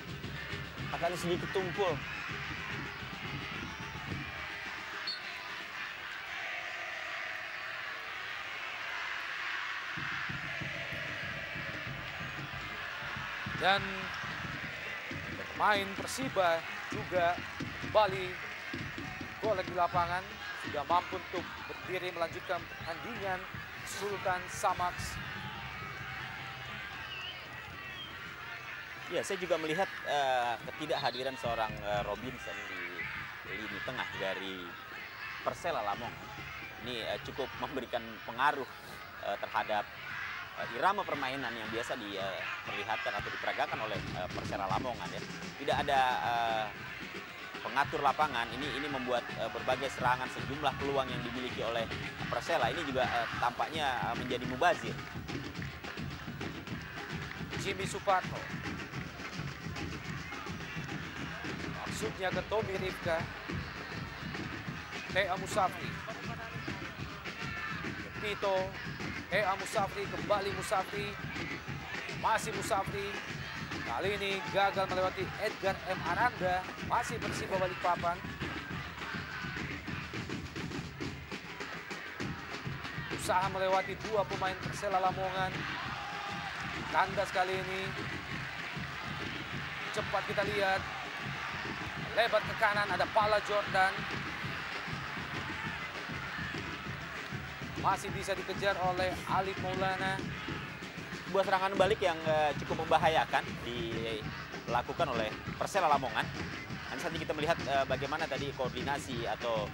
akan sedikit tumpul. Dan pemain Persiba juga kembali golek di lapangan. Sudah mampu untuk berdiri melanjutkan pertandingan Sultan Samax. Ya, saya juga melihat ketidakhadiran seorang Robinson di lini tengah dari Persela Lamongan. Ini cukup memberikan pengaruh terhadap irama permainan yang biasa diperlihatkan atau diperagakan oleh Persela Lamongan ya. Tidak ada pengatur lapangan. Ini membuat berbagai serangan, sejumlah peluang yang dimiliki oleh Persela ini juga tampaknya menjadi mubazir. Jimmy Suparno. Maksudnya ke Tommy Rifka. Tea Musafri. Pito. Tea Musafri, kembali Musafri. Masih Musafri. Kali ini gagal melewati Edgar M. Aranda. Masih Persiba Balikpapan. Usaha melewati dua pemain Persela Lamongan. Kandas kali ini. Cepat kita lihat. Lebar ke kanan, ada Pala Jordan. Masih bisa dikejar oleh Alif Maulana. Sebuah serangan balik yang cukup membahayakan dilakukan oleh Persela Lamongan. Nanti saja kita melihat bagaimana tadi koordinasi atau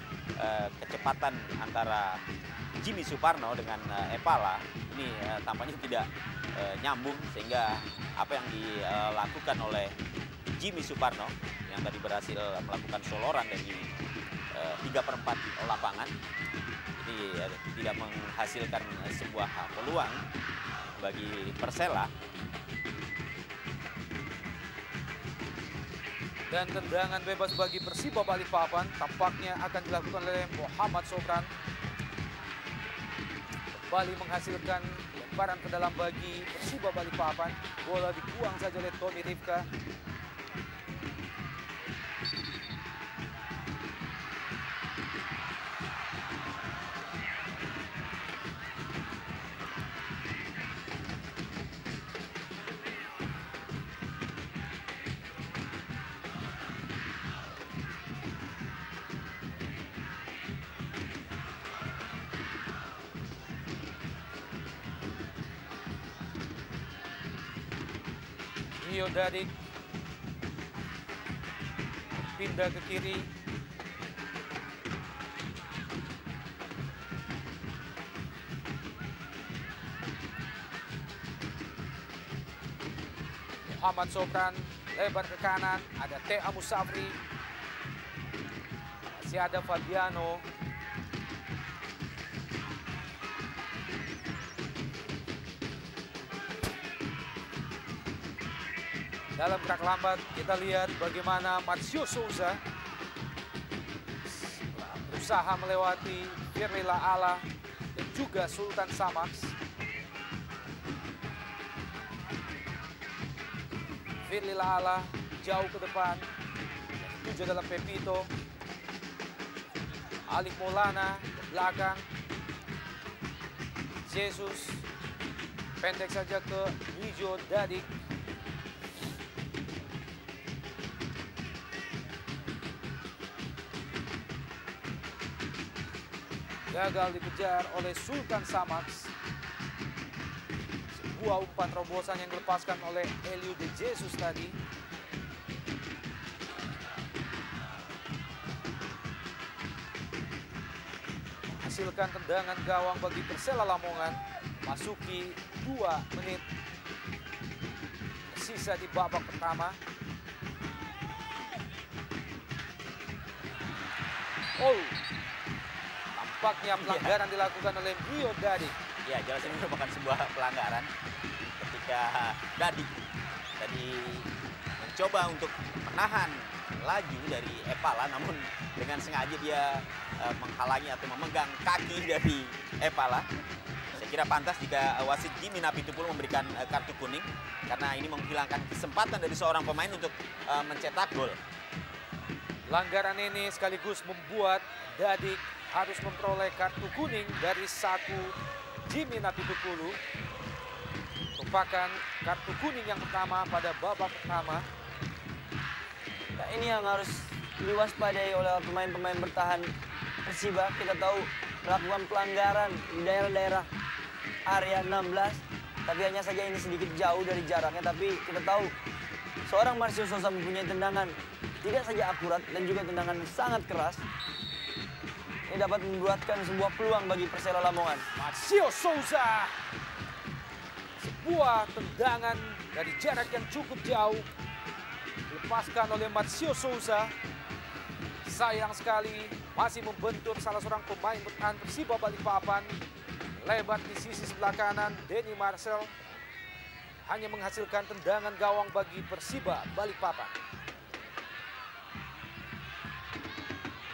kecepatan antara Jimmy Suparno dengan Epala. Ini tampaknya tidak nyambung, sehingga apa yang dilakukan oleh Jimmy Suparno yang tadi berhasil melakukan soloran dari 3/4 lapangan ini tidak menghasilkan sebuah peluang bagi Persela. Dan tendangan bebas bagi Persiba Balikpapan tampaknya akan dilakukan oleh Muhammad Sobran. Kembali menghasilkan lemparan ke dalam bagi Persiba Balikpapan. Bola dibuang saja oleh Tommy Rifka. Rio Dadik pindah ke kiri. Muhammad Sobran lebar ke kanan, ada Tea Musafri. Masih ada Fabiano. Dalam gerak lambat, kita lihat bagaimana Marcio Souza berusaha melewati Firly Laala dan juga Sultan Samax. Firly Laala jauh ke depan, itu juga dalam Pepito. Alif Maulana ke belakang. Jesus pendek saja ke Rio Dadik. Gagal dikejar oleh Sultan Samax. Sebuah umpan terobosan yang dilepaskan oleh Elio De Jesus tadi. Menghasilkan tendangan gawang bagi Persela Lamongan. Masuki 2 menit sisa di babak pertama. Oh, tampaknya pelanggaran dilakukan oleh Rio Dadik. Ya, jelas ini merupakan sebuah pelanggaran ketika Dadik tadi mencoba untuk menahan laju dari Epala, namun dengan sengaja dia menghalangi atau memegang kaki dari Epala. Saya kira pantas jika wasit Jimmy Napitupulu memberikan kartu kuning, karena ini menghilangkan kesempatan dari seorang pemain untuk mencetak gol. Pelanggaran ini sekaligus membuat Dadik harus memperoleh kartu kuning dari saku Jimmy Napitupulu. Merupakan kartu kuning yang pertama pada babak pertama. Nah, ini yang harus diwaspadai oleh pemain-pemain bertahan Persiba. Kita tahu melakukan pelanggaran di daerah-daerah area 16, tapi hanya saja ini sedikit jauh dari jaraknya. Tapi kita tahu seorang Marcio Souza mempunyai tendangan tidak saja akurat dan juga tendangan sangat keras. Ini dapat membuatkan sebuah peluang bagi Persela Lamongan. Marcio Souza Sebuah tendangan dari jarak yang cukup jauh dilepaskan oleh Marcio Souza. Sayang sekali masih membentur salah seorang pemain bertahan Persiba Balikpapan. Lebat di sisi sebelah kanan, Denny Marcel hanya menghasilkan tendangan gawang bagi Persiba Balikpapan.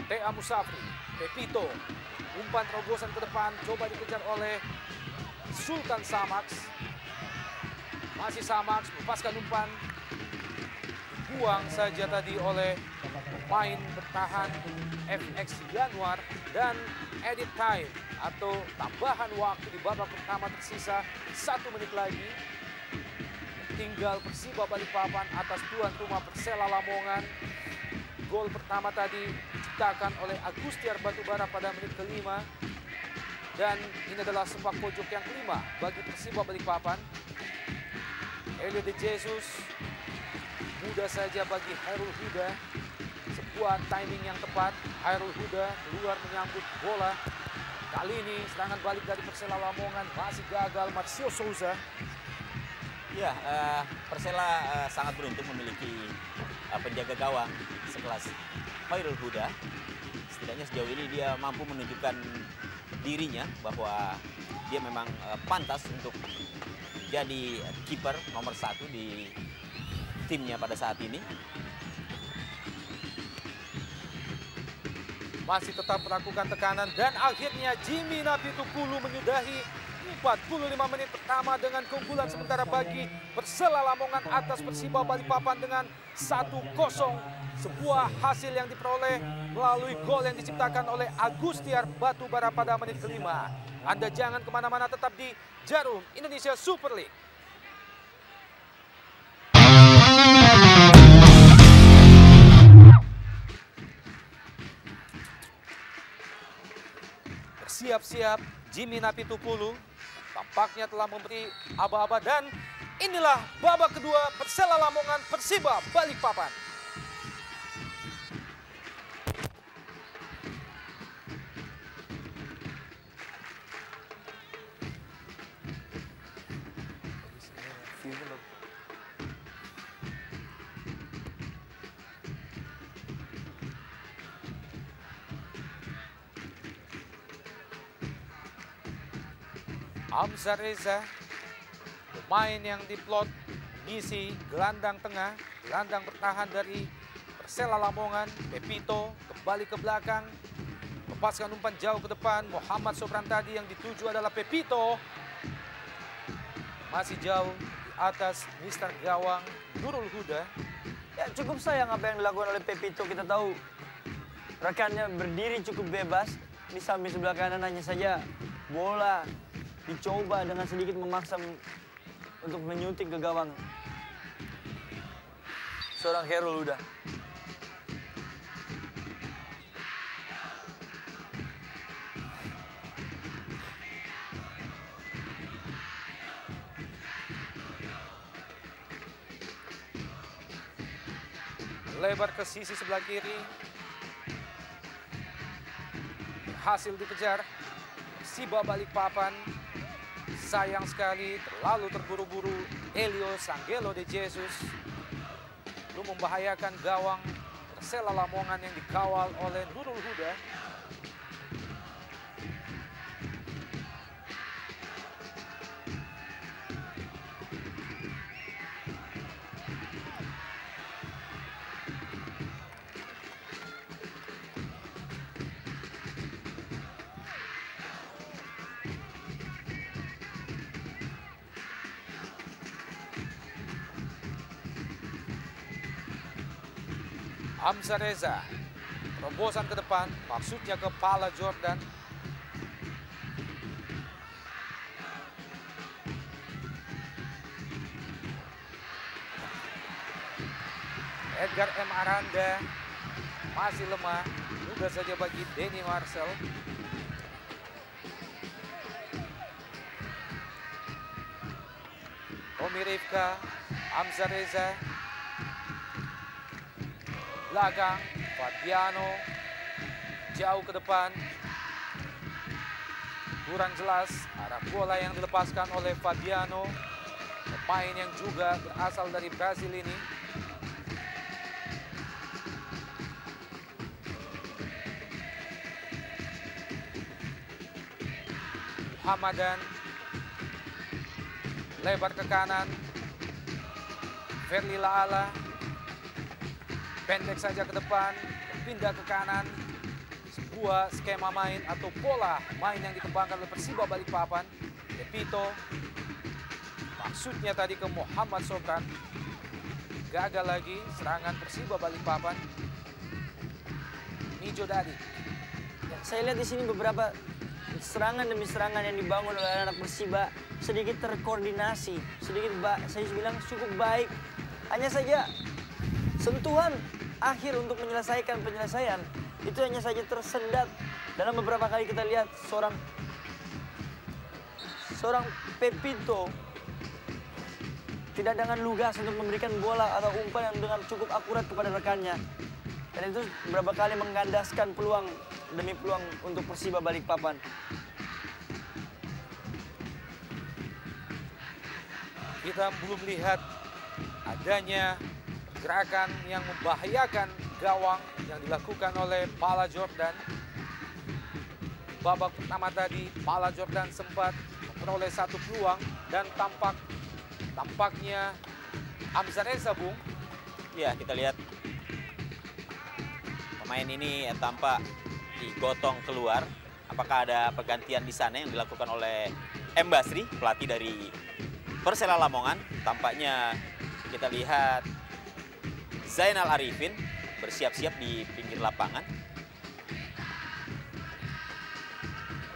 Tea Musafri, Pepito, umpan terobosan ke depan, coba dikejar oleh Sultan Samax. Masih Samax, lepaskan umpan. Buang saja tadi oleh pemain bertahan FX Januar. Dan edit time atau tambahan waktu di babak pertama tersisa 1 menit lagi. Tinggal Persiba Balikpapan atas tuan rumah Persela Lamongan. Gol pertama tadi diciptakan oleh Agustiar Batubara pada menit kelima. Dan ini adalah sepak pojok yang kelima bagi Persiba Balikpapan. Elio De Jesus mudah saja bagi Hairul Huda. Sebuah timing yang tepat. Hairul Huda keluar menyambut bola. Kali ini serangan balik dari Persela Lamongan masih gagal. Marcio Souza. Ya, Persela sangat beruntung memiliki penjaga gawang sekelas Hairul Huda. Setidaknya sejauh ini dia mampu menunjukkan dirinya bahwa dia memang pantas untuk jadi kiper nomor 1 di timnya pada saat ini. Masih tetap melakukan tekanan dan akhirnya Jimmy Napitukulu menyudahi 45 menit pertama dengan keunggulan sementara bagi Persela Lamongan atas Persiba Balikpapan dengan 1-0. Sebuah hasil yang diperoleh melalui gol yang diciptakan oleh Agustiar Batubara pada menit kelima. Anda jangan kemana-mana, tetap di Jarum Indonesia Super League. Bersiap-siap Jimmy Napitukulu tampaknya telah memberi aba-aba dan inilah babak kedua Persela Lamongan Persiba Balikpapan. Hamzah Reza, pemain yang diplot ngisi gelandang tengah, gelandang bertahan dari Persela Lamongan. Pepito kembali ke belakang, lepaskan umpan jauh ke depan. Muhammad Sobran tadi yang dituju adalah Pepito. Masih jauh di atas Mister Gawang Nurul Huda. Ya, cukup sayang apa yang dilakukan oleh Pepito. Kita tahu rekannya berdiri cukup bebas. Di samping sebelah kanan hanya saja bola dicoba dengan sedikit memaksa untuk menyuntik ke gawang seorang Hairul Huda. Lebar ke sisi sebelah kiri. Berhasil dikejar Persiba Balikpapan. Sayang sekali terlalu terburu-buru Elio Sanggelo De Jesus. Belum membahayakan gawang Persela Lamongan yang dikawal oleh Nurul Huda. Hamzah Reza, terobosan ke depan, maksudnya ke Pala Jordan. Edgar M. Aranda masih lemah, mudah saja bagi Denny Marcel. Tommy Rifka, Hamzah Reza. Belakang, Fabiano jauh ke depan. Kurang jelas arah bola yang dilepaskan oleh Fabiano. pemain yang juga berasal dari Brasil ini. Hamadan lebar ke kanan. Ferli Laala pendek saja ke depan, pindah ke kanan. Sebuah skema main atau pola main yang dikembangkan oleh Persiba Balikpapan. Pepito maksudnya tadi ke Muhammad Sokran. Gagal lagi serangan Persiba Balikpapan. Nijo Dadi. Ya, saya lihat di sini beberapa serangan demi serangan yang dibangun oleh anak Persiba sedikit terkoordinasi, sedikit saya bilang cukup baik. Hanya saja sentuhan akhir untuk menyelesaikan penyelesaian itu hanya saja tersendat. Dalam beberapa kali kita lihat seorang Pepito tidak dengan lugas untuk memberikan bola atau umpan yang dengan cukup akurat kepada rekannya. Dan itu beberapa kali mengandaskan peluang demi peluang untuk Persiba Balikpapan. Kita belum lihat adanya gerakan yang membahayakan gawang yang dilakukan oleh Pala Jordan. Babak pertama tadi Pala Jordan sempat memperoleh satu peluang dan tampaknya Amzar Reza, Bung. Ya, kita lihat pemain ini tampak digotong keluar. Apakah ada pergantian di sana yang dilakukan oleh M. Basri, pelatih dari Persela Lamongan? Tampaknya kita lihat Zainal Arifin bersiap-siap di pinggir lapangan.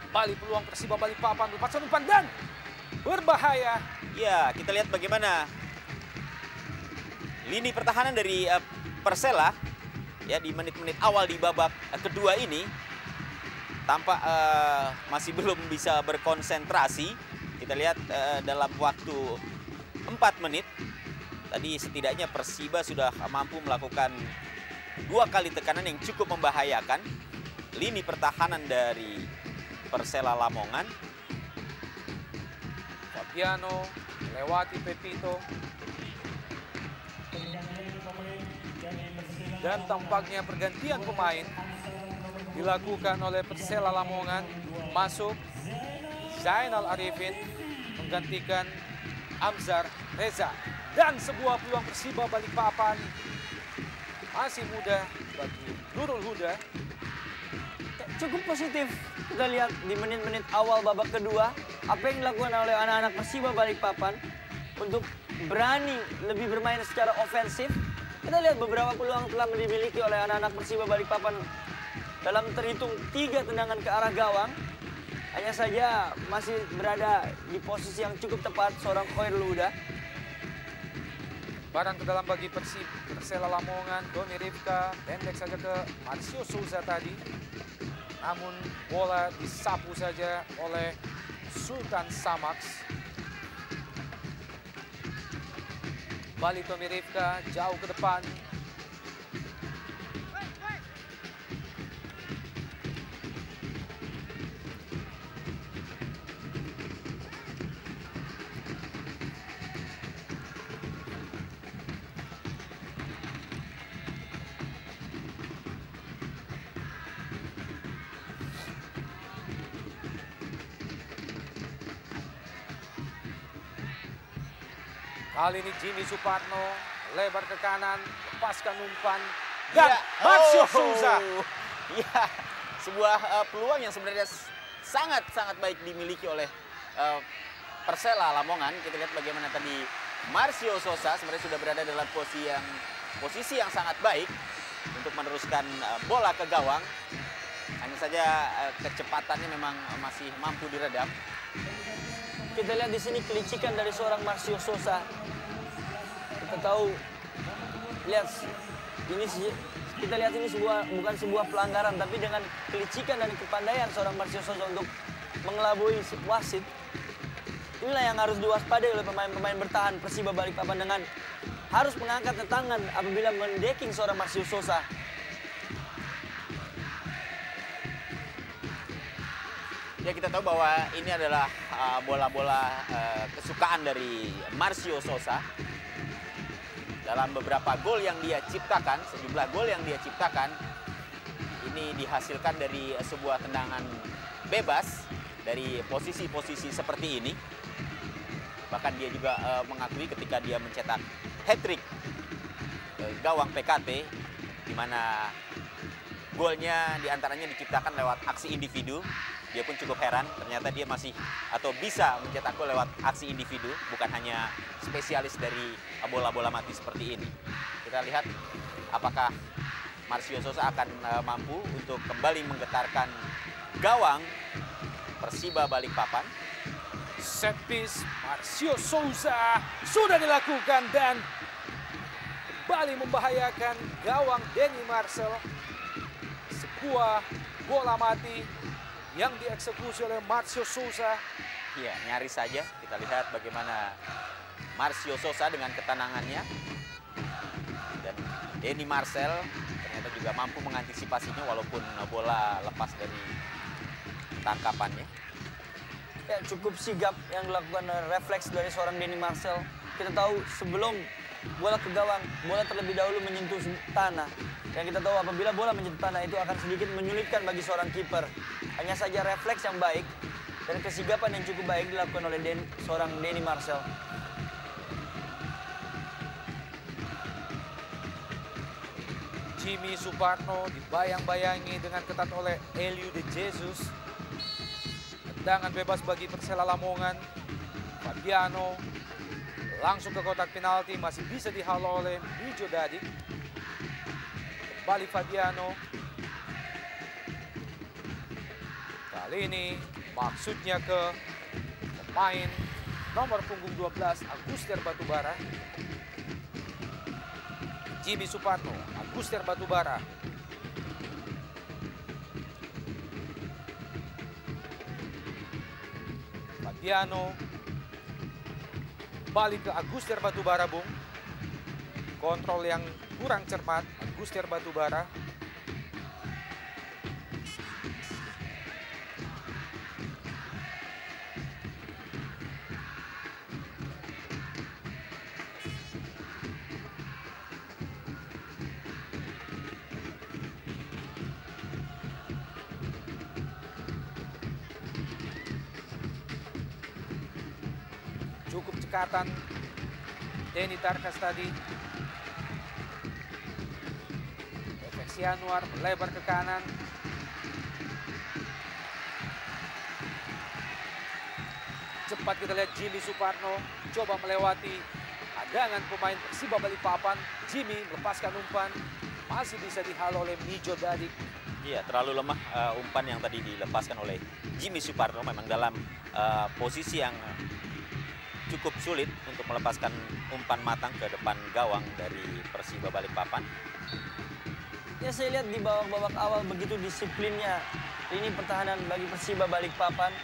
Kembali peluang Persiba Balikpapan, lepaskan umpan dan berbahaya. Ya, kita lihat bagaimana lini pertahanan dari Persela ya di menit-menit awal di babak kedua ini tampak masih belum bisa berkonsentrasi. Kita lihat dalam waktu 4 menit tadi setidaknya Persiba sudah mampu melakukan 2 kali tekanan yang cukup membahayakan lini pertahanan dari Persela Lamongan. Fabiano melewati Pepito. Dan tampaknya pergantian pemain dilakukan oleh Persela Lamongan. Masuk Zainal Arifin menggantikan Amzar Reza. Dan sebuah peluang Persiba Balikpapan masih mudah bagi Nurul Huda. Cukup positif kita lihat di menit-menit awal babak kedua apa yang dilakukan oleh anak-anak Persiba Balikpapan untuk berani lebih bermain secara ofensif. Kita lihat beberapa peluang telah dimiliki oleh anak-anak Persiba Balikpapan dalam terhitung 3 tendangan ke arah gawang. Hanya saja masih berada di posisi yang cukup tepat seorang Khairul Huda. Barang ke dalam bagi Persela Lamongan. Doni Rifka pendek saja ke Marcio Souza tadi. Namun bola disapu saja oleh Sultan Samax. Balik Doni Rifka jauh ke depan. Kali ini Jimmy Suparno lebar ke kanan, lepaskan umpan dan Marcio Souza. Ya, sebuah peluang yang sebenarnya sangat-sangat baik dimiliki oleh Persela Lamongan. Kita lihat bagaimana tadi Marcio Souza sebenarnya sudah berada dalam posisi yang sangat baik untuk meneruskan bola ke gawang. Hanya saja kecepatannya memang masih mampu diredam. Kita lihat di sini kelicikan dari seorang Marcio Souza. Kita tahu, kita lihat ini bukan sebuah pelanggaran, tapi dengan kelicikan dan kepandaian seorang Marcio Souza untuk mengelabui wasit. Inilah yang harus diwaspadai oleh pemain-pemain bertahan Persiba Balikpapan dengan harus mengangkat tangan apabila mendekking seorang Marcio Souza. Ya, kita tahu bahwa ini adalah bola-bola kesukaan dari Marcio Sousa. Dalam beberapa gol yang dia ciptakan, sejumlah gol yang dia ciptakan, ini dihasilkan dari sebuah tendangan bebas dari posisi-posisi seperti ini. Bahkan dia juga mengakui ketika dia mencetak hat-trick gawang PKT, di mana golnya diantaranya diciptakan lewat aksi individu. Dia pun cukup heran, ternyata dia masih atau bisa mencetak gol lewat aksi individu, bukan hanya spesialis dari bola-bola mati seperti ini. Kita lihat apakah Marcio Sousa akan mampu untuk kembali menggetarkan gawang Persiba Balikpapan. Set piece Marcio Sousa sudah dilakukan dan kembali membahayakan gawang Denny Marcel. Sebuah bola mati yang dieksekusi oleh Marcio Sousa. Iya, nyaris saja. Kita lihat bagaimana Marcio Sousa dengan ketenangannya. Dan Denny Marcel ternyata juga mampu mengantisipasinya walaupun bola lepas dari tangkapannya. Ya, cukup sigap yang dilakukan refleks dari seorang Denny Marcel. Kita tahu sebelum bola ke gawang, bola terlebih dahulu menyentuh tanah. Dan kita tahu apabila bola menyentuh tanah itu akan sedikit menyulitkan bagi seorang kiper. Hanya saja refleks yang baik dan kesigapan yang cukup baik dilakukan oleh seorang Denny Marcel. Jimmy Suparno dibayang-bayangi dengan ketat oleh Elio De Jesus. Tendangan bebas bagi Persela Lamongan. Fabiano langsung ke kotak penalti, masih bisa dihalau oleh Mijo Dadik. Kembali Fabiano. Kali ini maksudnya ke pemain nomor punggung 12 Agustier Batubara. Jimmy Suparno, Agustier Batubara. Fabiano balik ke Agustier Batubara, Bung. Kontrol yang kurang cermat Agustier Batubara. Cukup cekatan Denny Tarkas tadi. Efeksi Anwar melebar ke kanan. Cepat kita lihat Jimmy Suparno coba melewati hadangan pemain Persiba Balikpapan. Jimmy melepaskan umpan, masih bisa dihalau oleh Mijo Dadik. Iya, terlalu lemah umpan yang tadi dilepaskan oleh Jimmy Suparno. Memang dalam posisi yang cukup sulit untuk melepaskan umpan matang ke depan gawang dari Persiba Balikpapan. Ya, saya lihat di babak awal begitu disiplinnya ini pertahanan bagi Persiba Balikpapan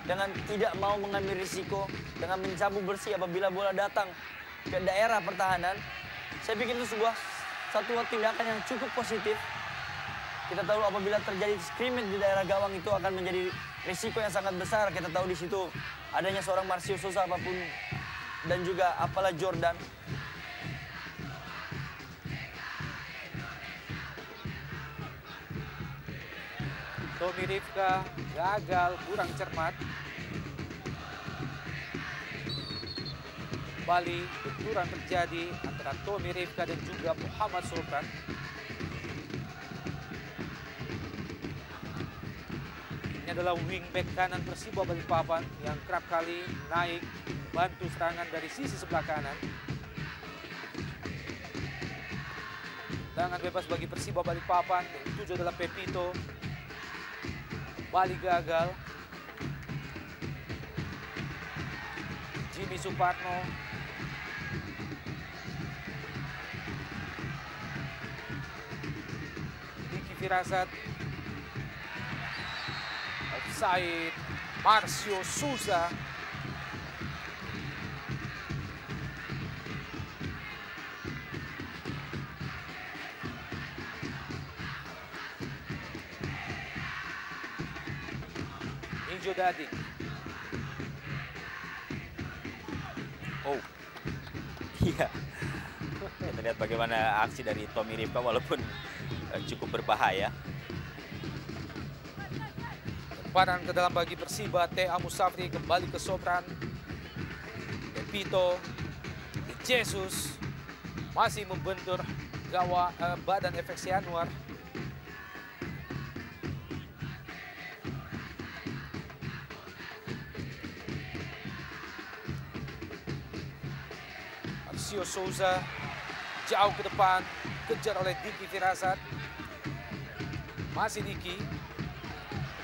dengan tidak mau mengambil risiko, dengan mencabu bersih apabila bola datang ke daerah pertahanan. Saya pikir itu satu tindakan yang cukup positif. Kita tahu apabila terjadi scrimmage di daerah gawang itu akan menjadi risiko yang sangat besar. Kita tahu di situ adanya seorang Marcio Sousa apapun dan juga apalah Jordan. Tommy Rifka gagal, kurang cermat. Kembali benturan terjadi antara Tommy Rifka dan juga Muhammad Sultan. Ini adalah wingback kanan Persiba Balikpapan yang kerap kali naik bantu serangan dari sisi sebelah kanan. Tendangan bebas bagi Persiba Balikpapan, yang tujuh adalah Pepito. Kembali gagal. Jimmy Suparno. Diki Firasat. Offside. Marcio Sousa. Mijo Dadik. Oh, iya. Kita lihat bagaimana aksi dari Tommy Rifka walaupun cukup berbahaya. Lemparan ke dalam bagi Persiba, T.A. Musafri kembali ke Sopran. Pepito, Jesus masih membentur badan FX Yanuar. Marcio Souza jauh ke depan, kejar oleh Diki Firasat. Masih Diki,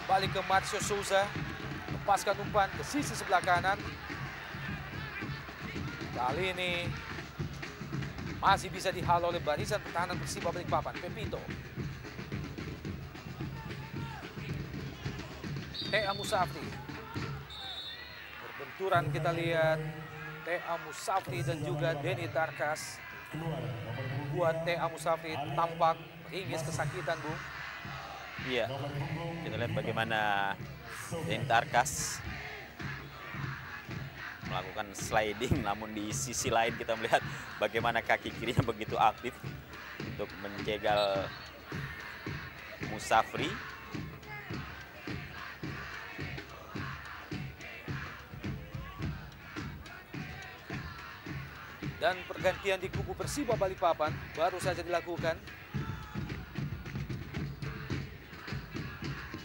balik ke Marcio Souza, lepaskan umpan ke sisi sebelah kanan. Kali ini masih bisa dihalau oleh barisan pertahanan Persiba Balikpapan, Pepito. T.A. Musafri. Berbenturan kita lihat T.A. Musafri dan juga Denny Tarkas. Buat T.A. Musafri tampak meringis kesakitan, Bung. Iya, kita lihat bagaimana Denny Tarkas melakukan sliding, namun di sisi lain kita melihat bagaimana kaki kirinya begitu aktif untuk menjegal Musafri. Dan pergantian di kubu Persiba Balikpapan baru saja dilakukan.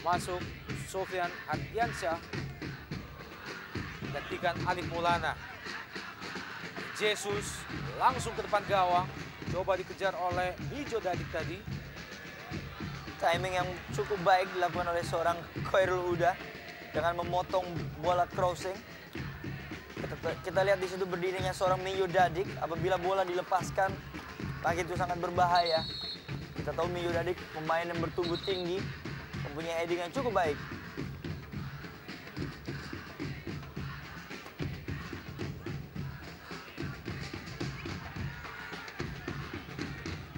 Masuk Sofyan Ardiansyah, gantikan Alif Maulana. Jesus langsung ke depan gawang, coba dikejar oleh Mijo Dadik tadi. Timing yang cukup baik dilakukan oleh seorang Khairul Huda dengan memotong bola crossing. Kita lihat di situ berdirinya seorang Mijo Dadik. Apabila bola dilepaskan, maka itu sangat berbahaya. Kita tahu Mijo Dadik pemain yang bertubuh tinggi, mempunyai heading yang cukup baik.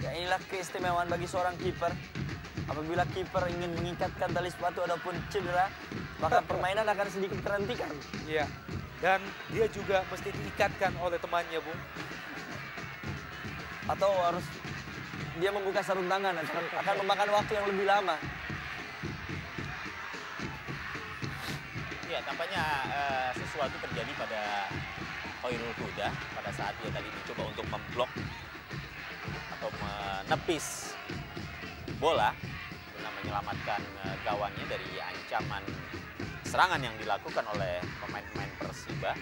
Ya, inilah keistimewaan bagi seorang kiper. Apabila kiper ingin mengikatkan tali sepatu ataupun cedera, maka permainan akan sedikit terhentikan. Iya. Dan dia juga mesti diikatkan oleh temannya, Bung. Atau harus dia membuka sarung tangan, akan memakan waktu yang lebih lama. Ya, tampaknya sesuatu terjadi pada Khairul Huda pada saat dia tadi mencoba untuk memblok atau menepis bola guna menyelamatkan gawangnya dari ancaman serangan yang dilakukan oleh pemain-pemain Persiba.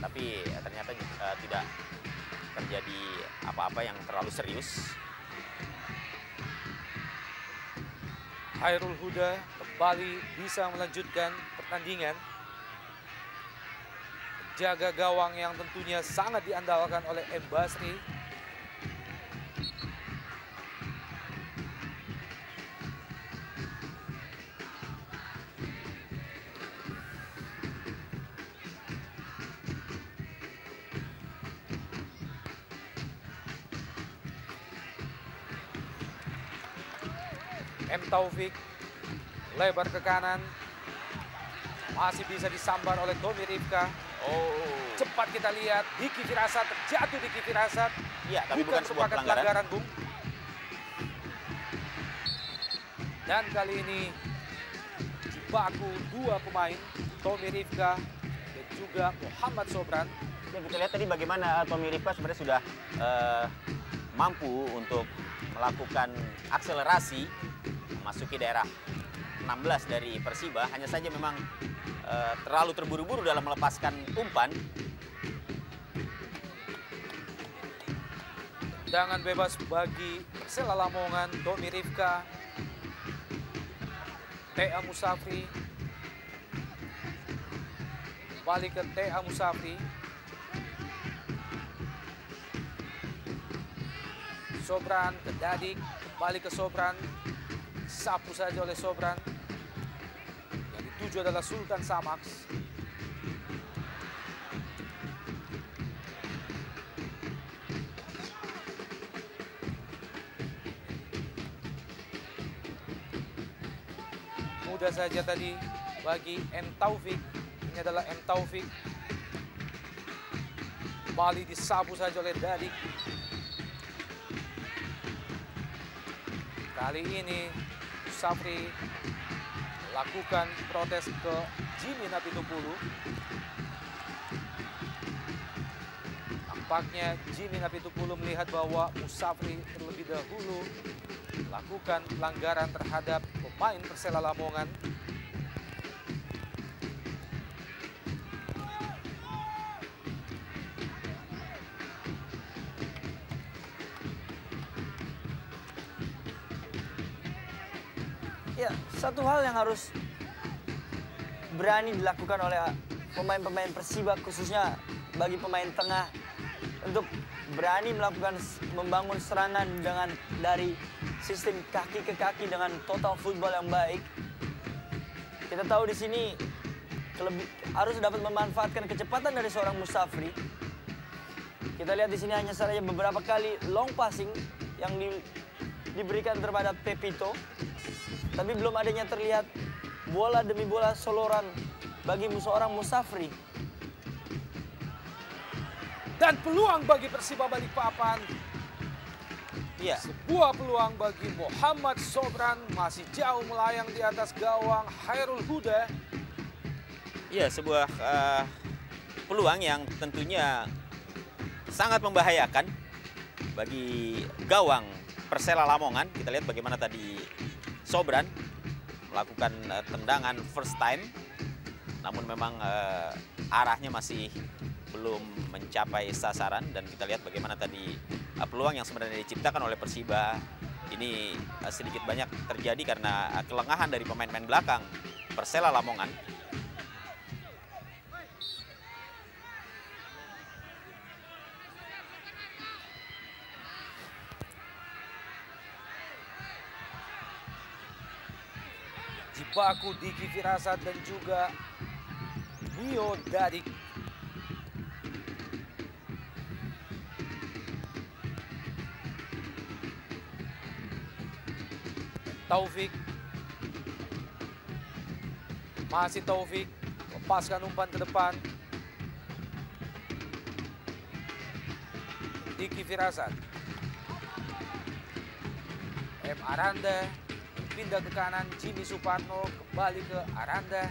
Tapi ternyata tidak terjadi apa-apa yang terlalu serius. Khairul Huda kembali bisa melanjutkan pertandingan. Jaga gawang yang tentunya sangat diandalkan oleh M. Basri. M. Taufik lebar ke kanan, masih bisa disambar oleh Tommy Rifka. Oh, Cepat kita lihat Diki Firasat, terjatuh Diki Firasat. iya, tapi bukan sebuah merupakan pelanggaran. Bung. Dan kali ini dibaku dua pemain, Tommy Rifka dan juga Muhammad Sobran. Ya, kita lihat tadi bagaimana Tommy Rifka sebenarnya sudah mampu untuk melakukan akselerasi memasuki daerah 16 dari Persiba. Hanya saja memang terlalu terburu-buru dalam melepaskan umpan. Tendangan bebas bagi Persela Lamongan, Tommy Rifka, T.A. Musafri. Balik ke T.A. Musafri. Sobran ke Dadik, kembali ke Sobran. Sapu saja oleh Sobran. Yang dituju adalah Sultan Samax. Mudah saja tadi bagi M. Taufik. Ini adalah M. Taufik. Kembali disapu saja oleh Dadik. Kali ini Musafri lakukan protes ke Jimmy Napitupulu. Nampaknya Jimmy Napitupulu melihat bahwa Musafri terlebih dahulu lakukan pelanggaran terhadap pemain Persela Lamongan. Ya, satu hal yang harus berani dilakukan oleh pemain-pemain Persiba, khususnya bagi pemain tengah, untuk berani membangun serangan dari sistem kaki ke kaki dengan total football yang baik. Kita tahu di sini harus dapat memanfaatkan kecepatan dari seorang Musafri. Kita lihat di sini hanya saja beberapa kali long passing yang diberikan terhadap Pepito. Tapi belum adanya terlihat bola demi bola soloran bagi seorang Musafri. Dan peluang bagi Persiba Balikpapan. Iya. Sebuah peluang bagi Muhammad Sobran, masih jauh melayang di atas gawang Hairul Huda. Iya, sebuah peluang yang tentunya sangat membahayakan bagi gawang Persela Lamongan. Kita lihat bagaimana tadi Sobran melakukan tendangan first time, namun memang arahnya masih belum mencapai sasaran. Dan kita lihat bagaimana tadi peluang yang sebenarnya diciptakan oleh Persiba ini sedikit banyak terjadi karena kelengahan dari pemain-pemain belakang Persela Lamongan. Jibaku Diki Firasat dan juga Mio Dadik. Taufik. Masih Taufik. Lepaskan umpan ke depan. Diki Firasat. M. Aranda. Pindah ke kanan, Jimmy Suparno kembali ke Aranda.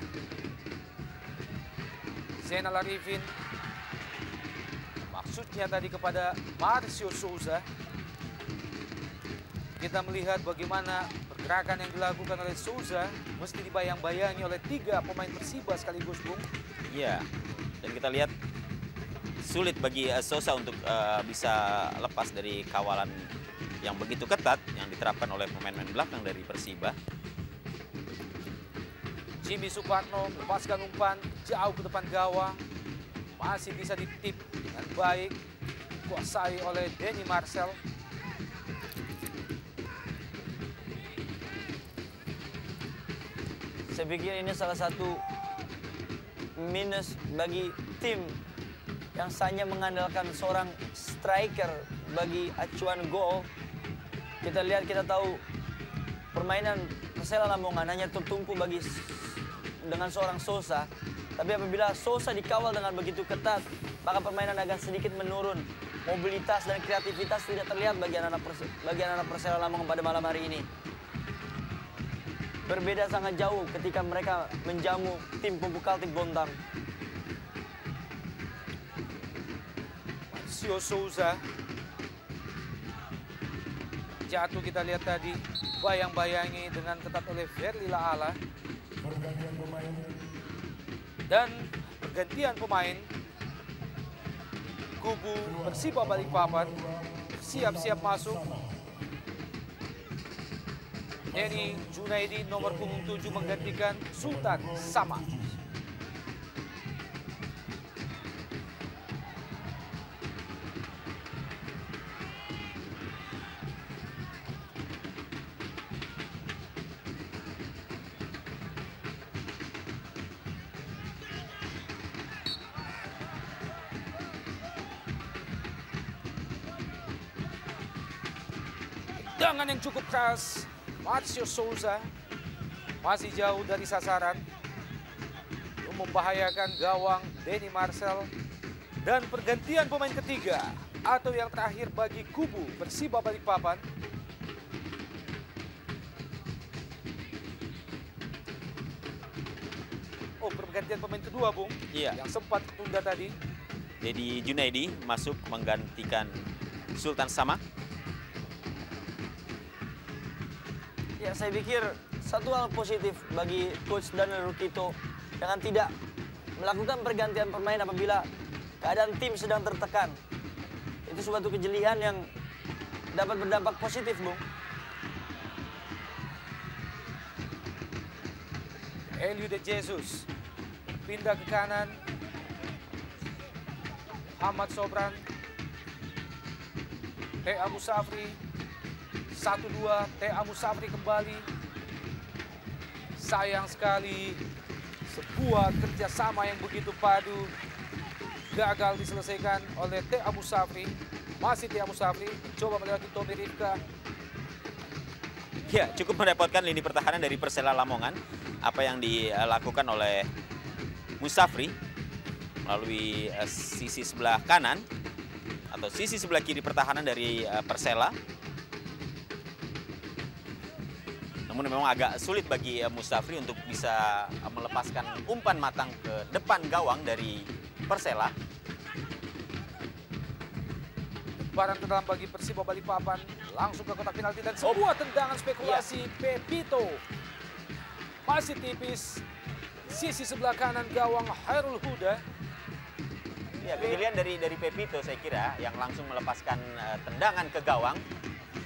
Zainal Arifin. Maksudnya tadi kepada Marcio Souza. Kita melihat bagaimana pergerakan yang dilakukan oleh Souza mesti dibayang-bayangi oleh 3 pemain Persiba sekaligus, Bung. Iya, dan kita lihat sulit bagi Souza untuk bisa lepas dari kawalan yang begitu ketat yang diterapkan oleh pemain-pemain belakang dari Persiba. Jimmy Suparno melepaskan umpan jauh ke depan gawang. Masih bisa ditip dengan baik. Kuasai oleh Denny Marcel. Saya pikir ini salah satu minus bagi tim yang hanya mengandalkan seorang striker bagi acuan gol. Kita lihat, kita tahu permainan Persela Lamongan hanya tertumpu dengan seorang Souza. Tapi apabila Souza dikawal dengan begitu ketat, maka permainan agak sedikit menurun. Mobilitas dan kreativitas tidak terlihat bagi anak-anak Persela Lamongan pada malam hari ini. Berbeda sangat jauh ketika mereka menjamu tim Pupuk Kaltim Bontang. Marcio Souza. Jatuh kita lihat tadi, bayang-bayangi dengan ketat oleh Verly Laala. Dan pergantian pemain, kubu Persiba Balikpapan siap-siap masuk. Denny Junaidi nomor punggung 7 menggantikan Sultan Sama. Tendangan yang cukup keras, Marcio Souza masih jauh dari sasaran. membahayakan gawang Denny Marcel. Dan pergantian pemain ketiga atau yang terakhir bagi kubu Persiba Balikpapan. Oh, pergantian pemain kedua, Bung. Iya. Yang sempat tunda tadi. Dedi Junaidi masuk menggantikan Sultan Sama. Ya, saya pikir satu hal positif bagi Coach Daniel Rukito dengan tidak melakukan pergantian pemain apabila keadaan tim sedang tertekan. Itu suatu kejelian yang dapat berdampak positif, Bung. Elio de Jesus pindah ke kanan. Ahmad Sobran. T.A. Musafri. 1-2, T.A. Musafri kembali. Sayang sekali, sebuah kerjasama yang begitu padu gagal diselesaikan oleh T.A. Musafri. Masih T.A. Musafri mencoba melewati Tommy Rifka. Ya, cukup merepotkan lini pertahanan dari Persela Lamongan. Apa yang dilakukan oleh Musafri melalui sisi sebelah kanan atau sisi sebelah kiri pertahanan dari Persela. Namun memang agak sulit bagi Musafri untuk bisa melepaskan umpan matang ke depan gawang dari Persela. Barang terdalam bagi Persiba Balikpapan, langsung ke kotak penalti dan sebuah tendangan spekulasi Pepito. Masih tipis, sisi sebelah kanan gawang Hairul Huda. Ya, kejelian dari Pepito saya kira yang langsung melepaskan tendangan ke gawang.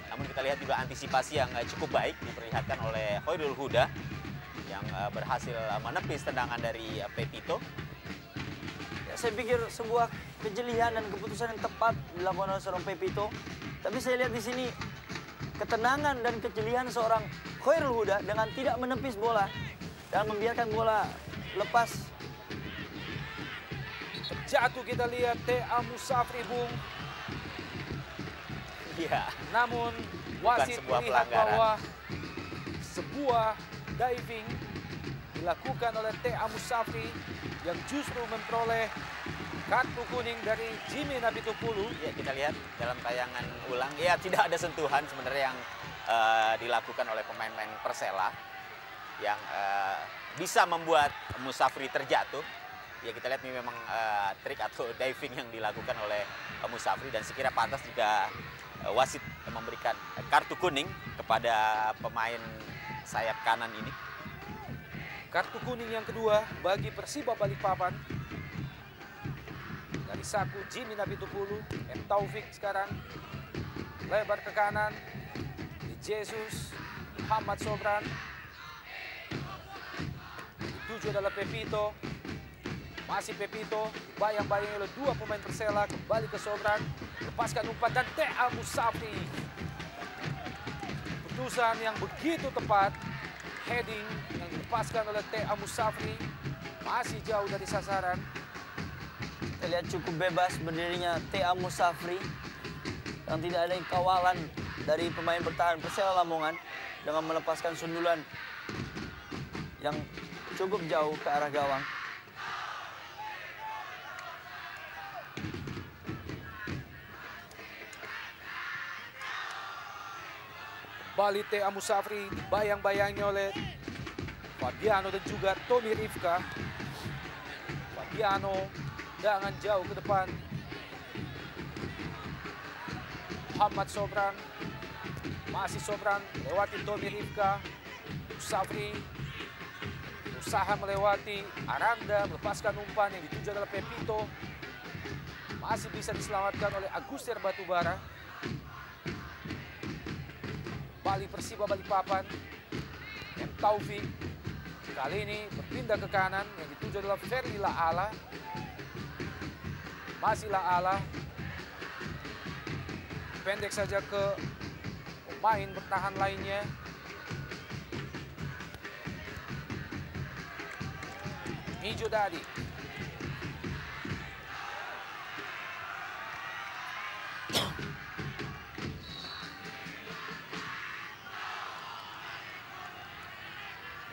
Namun kita lihat juga antisipasi yang cukup baik diperlihatkan oleh Hairul Huda yang berhasil menepis tendangan dari Pepito. Ya, saya pikir sebuah kejelian dan keputusan yang tepat dilakukan oleh seorang Pepito. Tapi saya lihat di sini ketenangan dan kejelian seorang Hairul Huda dengan tidak menepis bola dan membiarkan bola lepas. Jatuh kita lihat T.A. Musafri, Bung. Iya. Namun wasit sebuah melihat pelanggaran. bahwa sebuah diving dilakukan oleh T.A. Musafri yang justru memperoleh kartu kuning dari Jimmy Nabitupulu. Ya, kita lihat dalam tayangan ulang. Ya, tidak ada sentuhan sebenarnya yang dilakukan oleh pemain-pemain Persela yang bisa membuat Musafri terjatuh. Ya, kita lihat ini memang trik atau diving yang dilakukan oleh Musafri dan sekira pantas jika wasit memberikan kartu kuning kepada pemain sayap kanan ini. Kartu kuning yang kedua bagi Persiba Balikpapan. Dari saku Jimmy Nabitupulu, M. Taufik sekarang. Lebar ke kanan. Di Jesus, Muhammad Sobran. Dituju adalah Pepito. Masih Pepito, bayang-bayang oleh dua pemain Persela, kembali ke Sobran, lepaskan umpan dan T.A. Musafri. Putusan yang begitu tepat, heading yang dilepaskan oleh T.A. Musafri, masih jauh dari sasaran. Kita lihat cukup bebas berdirinya T.A. Musafri yang tidak ada kawalan dari pemain bertahan Persela Lamongan dengan melepaskan sundulan yang cukup jauh ke arah gawang. Kembali T.A. Musafri bayang-bayangnya oleh Fabiano dan juga Tommy Rifka. Fabiano dengan jauh ke depan. Muhammad Sobran. Masih Sobran melewati Tommy Rifka. Musafri usaha melewati Aranda, melepaskan umpan yang dituju adalah Pepito. Masih bisa diselamatkan oleh Aguster Batubara. Bali Persiba Balikpapan. M. Taufik. Kali ini berpindah ke kanan yang dituju adalah Ferry Laala. Masih Laala. Pendek saja ke pemain bertahan lainnya. Mijo Dadi.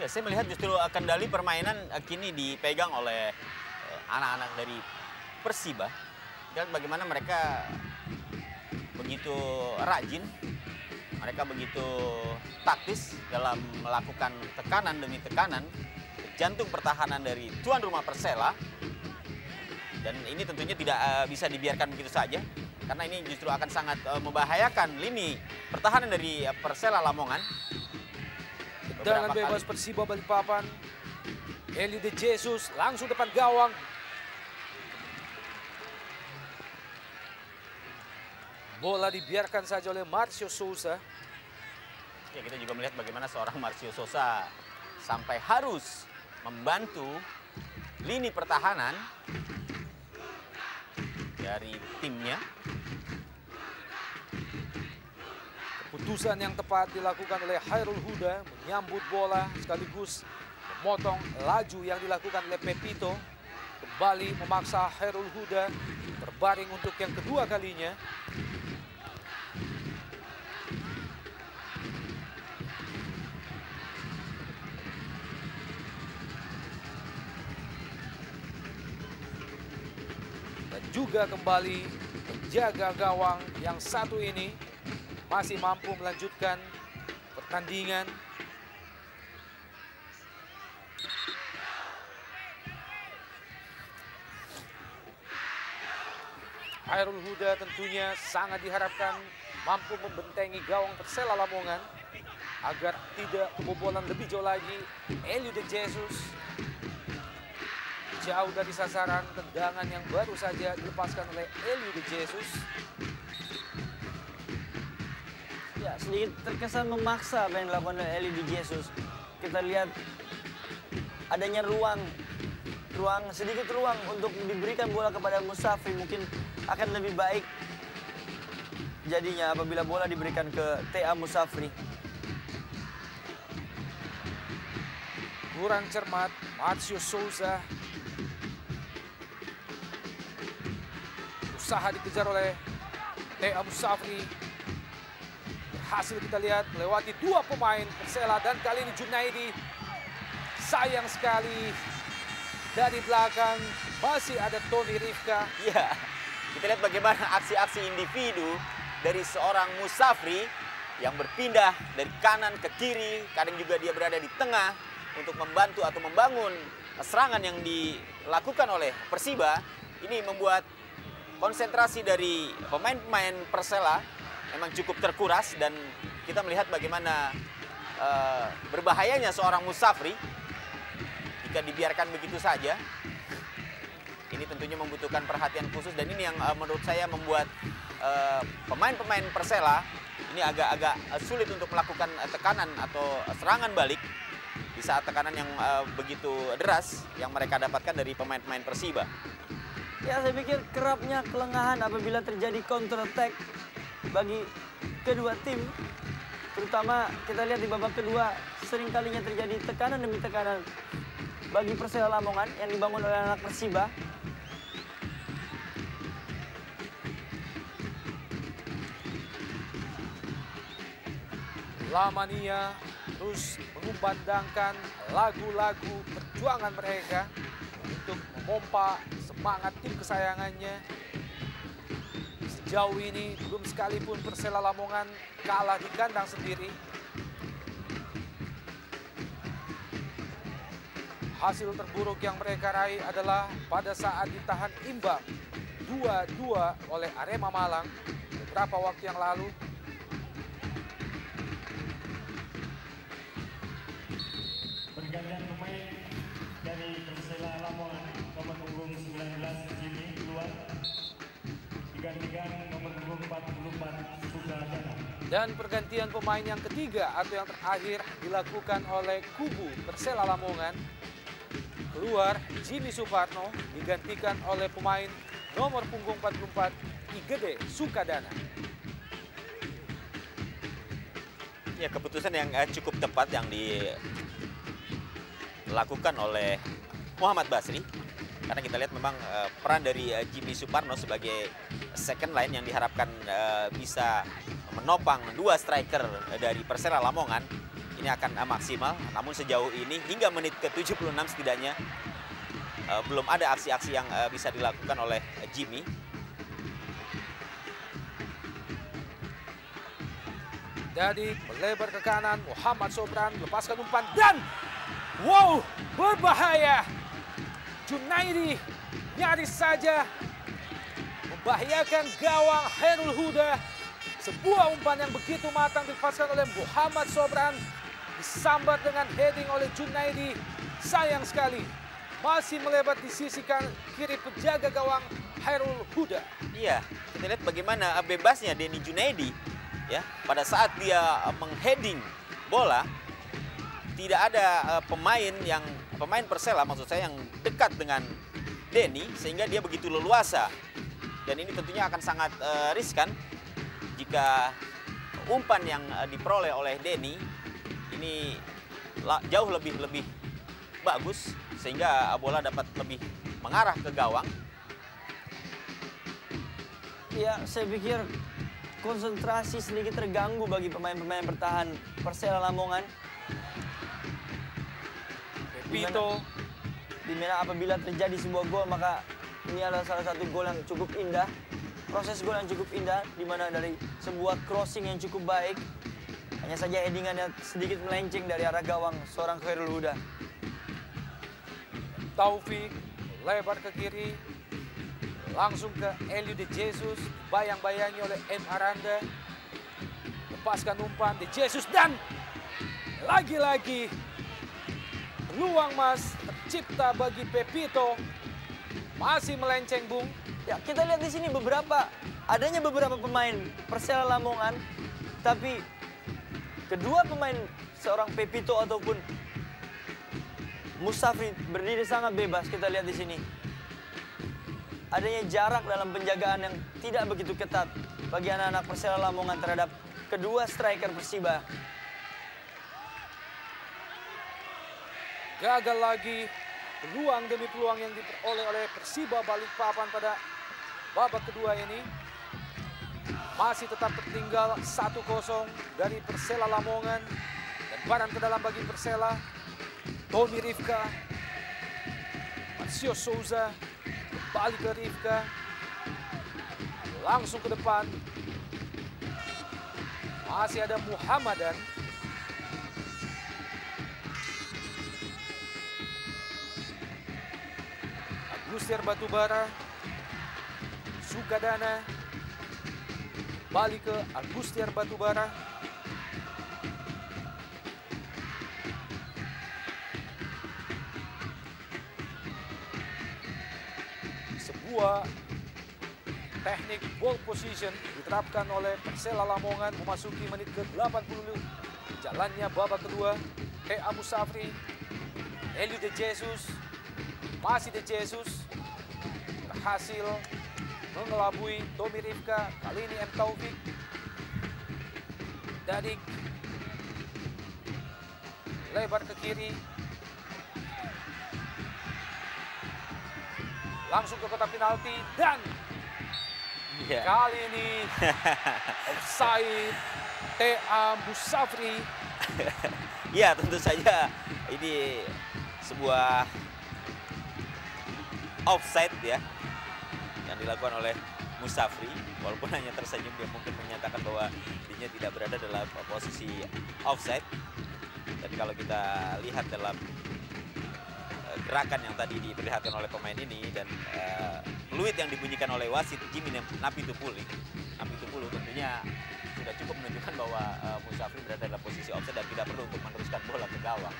Ya, saya melihat justru kendali permainan kini dipegang oleh anak-anak dari Persiba. Dan bagaimana mereka begitu rajin, mereka begitu taktis dalam melakukan tekanan demi tekanan jantung pertahanan dari tuan rumah Persela. Dan ini tentunya tidak bisa dibiarkan begitu saja, karena ini justru akan sangat membahayakan lini pertahanan dari Persela Lamongan. Tendangan bebas Persiba Balikpapan. Elio De Jesus langsung depan gawang. Bola dibiarkan saja oleh Marcio Souza. Ya, kita juga melihat bagaimana seorang Marcio Souza sampai harus membantu lini pertahanan dari timnya. Keputusan yang tepat dilakukan oleh Hairul Huda, menyambut bola sekaligus memotong laju yang dilakukan oleh Pepito. Kembali memaksa Hairul Huda berbaring untuk yang kedua kalinya. Dan juga kembali menjaga gawang yang satu ini masih mampu melanjutkan pertandingan. Hairul Huda tentunya sangat diharapkan mampu membentengi gawang Persela Lamongan agar tidak kebobolan lebih jauh lagi. Elio De Jesus jauh dari sasaran, tendangan yang baru saja dilepaskan oleh Elio De Jesus. Ya, sedikit terkesan memaksa apa yang dilakukan oleh Elio De Jesus. Kita lihat adanya sedikit ruang untuk diberikan bola kepada Musafri. Mungkin akan lebih baik jadinya apabila bola diberikan ke TA Musafri. Kurang cermat Marcio Souza. Usaha dikejar oleh TA Musafri. Berhasil kita lihat melewati dua pemain Persela, dan kali ini Junaidi. Sayang sekali dari belakang masih ada Tony Rifka. Ya, kita lihat bagaimana aksi-aksi individu dari seorang Musafri yang berpindah dari kanan ke kiri, kadang juga dia berada di tengah untuk membantu atau membangun serangan yang dilakukan oleh Persiba. Ini membuat konsentrasi dari pemain-pemain Persela memang cukup terkuras, dan kita melihat bagaimana berbahayanya seorang Musafri jika dibiarkan begitu saja. Ini tentunya membutuhkan perhatian khusus, dan ini yang menurut saya membuat pemain-pemain Persela ini agak-agak sulit untuk melakukan tekanan atau serangan balik di saat tekanan yang begitu deras yang mereka dapatkan dari pemain-pemain Persiba. Ya, saya pikir kerapnya kelengahan apabila terjadi counter attack bagi kedua tim. Terutama kita lihat di babak kedua seringkalinya terjadi tekanan demi tekanan bagi Persela Lamongan yang dibangun oleh anak Persiba. Lamania terus mengumandangkan lagu-lagu perjuangan mereka untuk memompa semangat tim kesayangannya. Sejauh ini belum sekalipun Persela Lamongan kalah di kandang sendiri. Hasil terburuk yang mereka raih adalah pada saat ditahan imbang 2-2 oleh Arema Malang beberapa waktu yang lalu. Pergantian pemain dari Persela Lamongan, nomor punggung 19 Jimmy keluar, digantikan nomor punggung 44 Sukadana. Dan pergantian pemain yang ketiga atau yang terakhir dilakukan oleh kubu Persela Lamongan. Keluar Jimmy Suparno digantikan oleh pemain nomor punggung 44 Igede Sukadana. Ya, keputusan yang cukup tepat yang dilakukan oleh Muhammad Basri, karena kita lihat memang peran dari Jimmy Suparno sebagai second line yang diharapkan bisa menopang dua striker dari Persela Lamongan ini akan maksimal. Namun sejauh ini hingga menit ke-76 setidaknya belum ada aksi-aksi yang bisa dilakukan oleh Jimmy. Jadi melebar ke kanan, Muhammad Sobran lepaskan umpan dan wow, berbahaya. Junaidi nyaris saja membahayakan gawang Khairul Huda. Sebuah umpan yang begitu matang dilepaskan oleh Muhammad Sobran, disambar dengan heading oleh Junaidi. Sayang sekali, masih melebar di sisi kiri penjaga gawang Khairul Huda. Iya, kita lihat bagaimana bebasnya Denny Junaidi. Ya, pada saat dia mengheading bola, tidak ada pemain Persela maksud saya yang dekat dengan Denny sehingga dia begitu leluasa. Dan ini tentunya akan sangat riskan jika umpan yang diperoleh oleh Denny ini jauh lebih bagus sehingga bola dapat lebih mengarah ke gawang. Ya, saya pikir konsentrasi sedikit terganggu bagi pemain-pemain bertahan Persela Lamongan. Pepito. Dimana apabila terjadi sebuah gol, maka ini adalah salah satu gol yang cukup indah. Proses gol yang cukup indah, di mana dari sebuah crossing yang cukup baik. Hanya saja headingannya sedikit melenceng dari arah gawang seorang Khairul Huda. Taufik lebar ke kiri, langsung ke Elio De Jesus, bayang-bayangi oleh M. Aranda. Lepaskan umpan De Jesus dan lagi-lagi peluang emas tercipta bagi Pepito. Masih melenceng, Bung. Ya, kita lihat di sini adanya beberapa pemain Persela Lamongan, tapi kedua pemain seorang Pepito ataupun Musafri berdiri sangat bebas. Kita lihat di sini. Adanya jarak dalam penjagaan yang tidak begitu ketat bagi anak-anak Persela Lamongan terhadap kedua striker Persiba. Gagal lagi peluang demi peluang yang diperoleh oleh Persiba Balikpapan pada babak kedua ini. Masih tetap tertinggal 1-0 dari Persela Lamongan. Dan barang ke dalam bagi Persela. Tommy Rifka, Marcio Souza, kembali ke Rifka, langsung ke depan. Masih ada Muhammadan. Agustiar Batubara, Sukadana, kembali ke Agustiar Batubara. Sebuah teknik ball position diterapkan oleh Persela Lamongan memasuki menit ke-80 jalannya babak kedua. Hea Musafri, Elio De Jesus, masih De Jesus berhasil mengelabui Tommy Rifka, kali ini M. Taufik. Dadik lebar ke kiri, langsung ke kotak penalti dan kali ini offside Hea Musafri. Ya, tentu saja ini sebuah offside ya yang dilakukan oleh Musafri. Walaupun hanya tersenyum, dia mungkin menyatakan bahwa dirinya tidak berada dalam posisi offside. Tapi kalau kita lihat dalam gerakan yang tadi diperlihatkan oleh pemain ini dan fluid yang dibunyikan oleh wasit Jimmy Napitupulu tentunya sudah cukup menunjukkan bahwa Musafri berada dalam posisi offside dan tidak perlu untuk meneruskan bola ke gawang.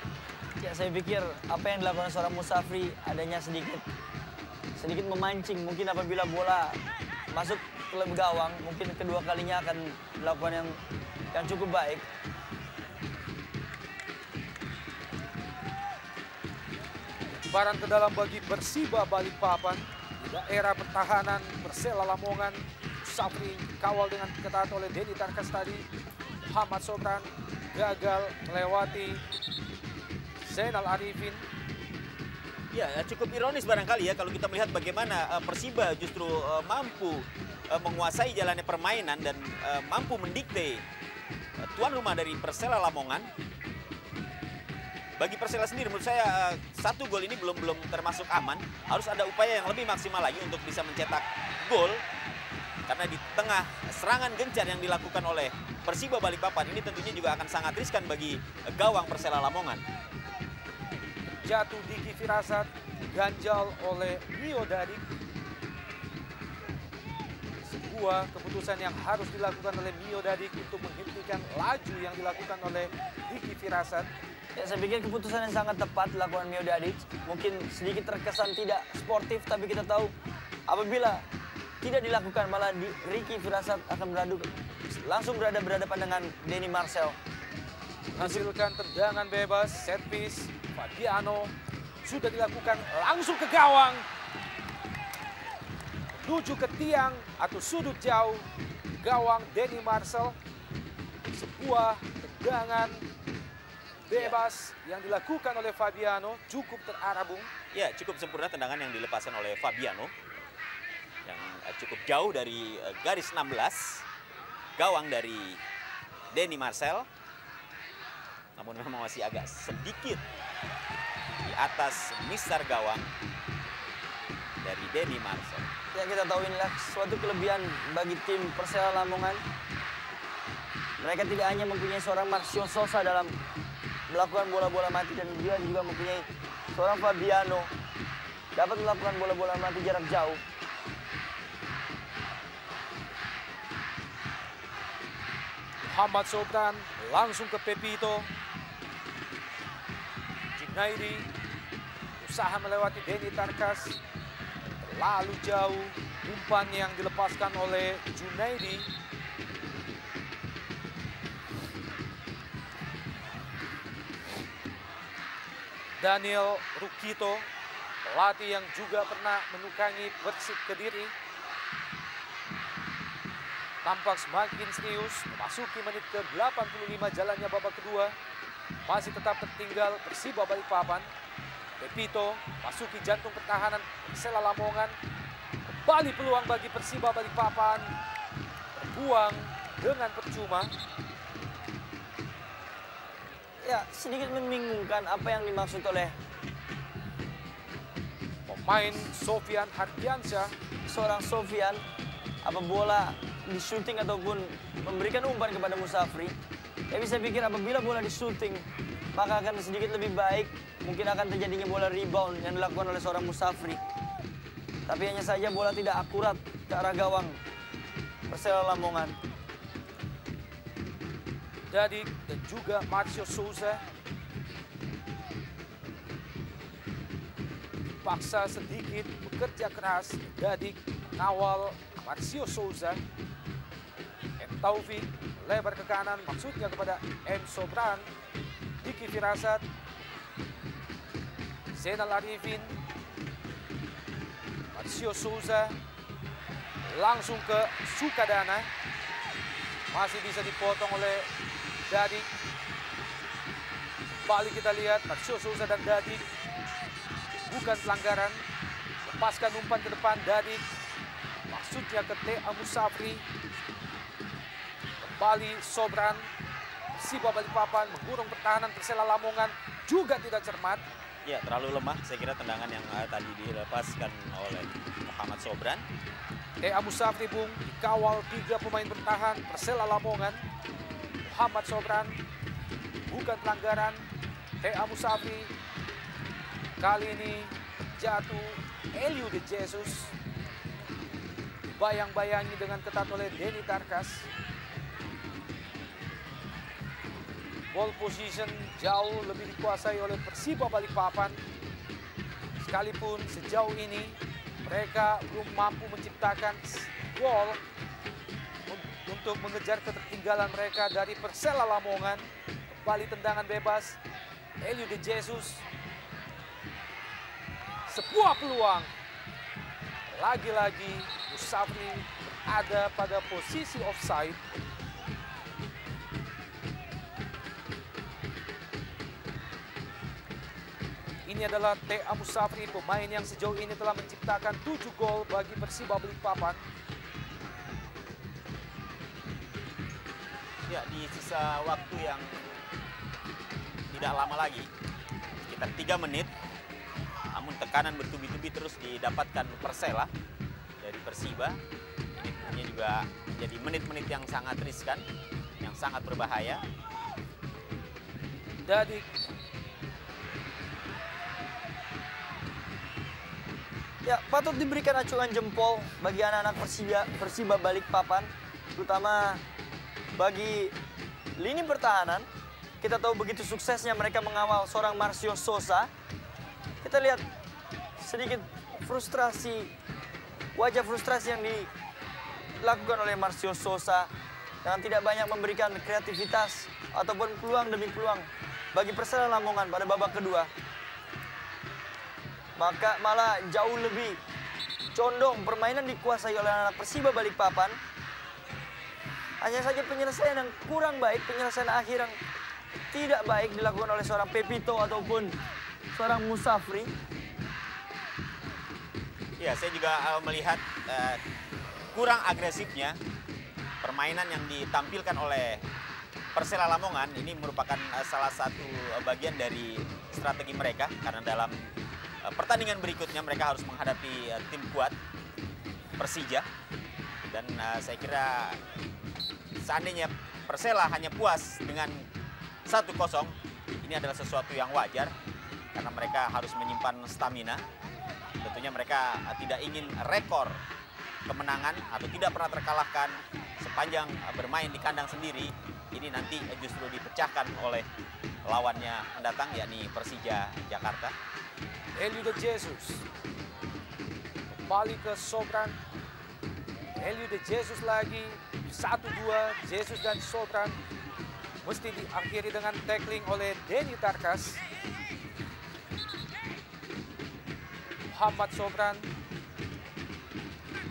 Ya, saya pikir apa yang dilakukan seorang Musafri adanya sedikit memancing. Mungkin apabila bola masuk ke gawang, mungkin kedua kalinya akan melakukan yang cukup baik. Barang ke dalam bagi Persiba Balikpapan. Di daerah pertahanan Persela Lamongan, Musafri kawal dengan ketat oleh Denny Tarkas tadi. Muhammad Sobran gagal melewati Zainal Arifin. Ya, cukup ironis barangkali ya kalau kita melihat bagaimana Persiba justru mampu menguasai jalannya permainan dan mampu mendikte tuan rumah dari Persela Lamongan. bagi Persela sendiri menurut saya satu gol ini belum termasuk aman. Harus ada upaya yang lebih maksimal lagi untuk bisa mencetak gol. Karena di tengah serangan gencar yang dilakukan oleh Persiba Balikpapan ini tentunya juga akan sangat riskan bagi gawang Persela Lamongan. Jatuh Diki Firasat, ganjal oleh Mio Dadik. Sebuah keputusan yang harus dilakukan oleh Mio Dadik untuk menghentikan laju yang dilakukan oleh Diki Firasat. Ya, saya pikir keputusan yang sangat tepat dilakukan Mio Dadik. Mungkin sedikit terkesan tidak sportif, tapi kita tahu apabila tidak dilakukan malah Ricky Firasat akan langsung berhadapan dengan Denny Marcel. Menghasilkan tendangan bebas, set piece, Fabiano sudah dilakukan langsung ke gawang. Menuju ke tiang atau sudut jauh gawang Denny Marcel. Sebuah tendangan bebas yang dilakukan oleh Fabiano cukup terarah, Bung. Ya, cukup sempurna tendangan yang dilepaskan oleh Fabiano. Yang cukup jauh dari garis 16. Gawang dari Denny Marcel. Namun memang masih agak sedikit di atas mistar gawang dari Denny Marcel. Yang kita tahu inilah suatu kelebihan bagi tim Persela Lamongan. Mereka tidak hanya mempunyai seorang Marcio Sosa dalam melakukan bola-bola mati, dan dia juga mempunyai seorang Fabiano dapat melakukan bola-bola mati jarak jauh. Muhammad Sobran langsung ke Pepito. Junaidi usaha melewati Denny Tarkas. Terlalu jauh umpan yang dilepaskan oleh Junaidi. Daniel Rukito, pelatih yang juga pernah menukangi Persik Kediri, tampak semakin serius memasuki menit ke-85 jalannya babak kedua. Masih tetap tertinggal Persiba Balikpapan. Pepito masuki jantung pertahanan Persela Lamongan. Kembali peluang bagi Persiba Balikpapan. Terbuang dengan percuma. Ya, sedikit membingungkan apa yang dimaksud oleh pemain Sofian Hardiansyah. seorang Sofian, apa bola di shooting ataupun memberikan umpan kepada Musafri. Tapi saya pikir apabila bola di shooting, maka akan sedikit lebih baik. Mungkin akan terjadinya bola rebound yang dilakukan oleh seorang Musafri. Tapi hanya saja bola tidak akurat ke arah gawang Persela Lamongan. Dadik dan juga Marcio Souza paksa sedikit bekerja keras. Dadik mengawal Marcio Souza. M. Taufik lebar ke kanan, maksudnya kepada M. Sobran. Diki Firasat, Zainal Arifin, Marcio Souza langsung ke Sukadana. Masih bisa dipotong oleh Dadik. Kembali kita lihat Marcio Souza dan Dadik. Bukan pelanggaran. Lepaskan umpan ke depan Dadik. Maksudnya ke T.A. Musafri. Kembali Sobran. Persiba Balikpapan mengurung pertahanan Persela Lamongan. Juga tidak cermat. Ya, terlalu lemah saya kira tendangan yang tadi dilepaskan oleh Muhammad Sobran. T.A. Musafri, Bung, dikawal 3 pemain bertahan Persela Lamongan. Muhammad Sobran, bukan pelanggaran. T.A. Musafri, kali ini jatuh Elio De Jesus. Bayang-bayangi dengan ketat oleh Denny Tarkas. Ball position jauh lebih dikuasai oleh Persiba Balikpapan. Sekalipun sejauh ini mereka belum mampu menciptakan gol untuk mengejar ketertinggalan mereka dari Persela Lamongan. Kembali tendangan bebas Elio De Jesus. Sebuah peluang. Lagi-lagi Musafri berada pada posisi offside. Ini adalah T.A. Musafri, pemain yang sejauh ini telah menciptakan 7 gol bagi Persiba Balikpapan. Ya, di sisa waktu yang tidak lama lagi, sekitar 3 menit. Namun tekanan bertubi-tubi terus didapatkan Persela dari Persiba. Ini tentunya juga menjadi menit-menit yang sangat riskan, yang sangat berbahaya. Dadik. Ya, patut diberikan acungan jempol bagi anak-anak Persiba Balikpapan, terutama bagi lini pertahanan. Kita tahu begitu suksesnya mereka mengawal seorang Marcio Sosa. Kita lihat sedikit frustrasi, wajah frustrasi yang dilakukan oleh Marcio Sosa yang tidak banyak memberikan kreativitas ataupun peluang demi peluang bagi Persela Lamongan pada babak kedua. Maka malah jauh lebih condong permainan dikuasai oleh anak Persiba Balikpapan. Hanya saja penyelesaian yang kurang baik, penyelesaian akhir yang tidak baik dilakukan oleh seorang Pepito ataupun seorang Musafri. Ya, saya juga melihat kurang agresifnya permainan yang ditampilkan oleh Persela Lamongan. Ini merupakan salah satu bagian dari strategi mereka, karena dalam pertandingan berikutnya mereka harus menghadapi tim kuat Persija. Dan saya kira seandainya Persela hanya puas dengan 1-0, ini adalah sesuatu yang wajar karena mereka harus menyimpan stamina. Tentunya mereka tidak ingin rekor kemenangan atau tidak pernah terkalahkan sepanjang bermain di kandang sendiri. Ini nanti justru dipecahkan oleh lawannya mendatang, yakni Persija Jakarta. Elio De Jesus. Kembali ke Sopran. Elio De Jesus lagi. 1-2. Jesus dan Sopran. Mesti diakhiri dengan tackling oleh Denny Tarkas. Muhammad Sopran.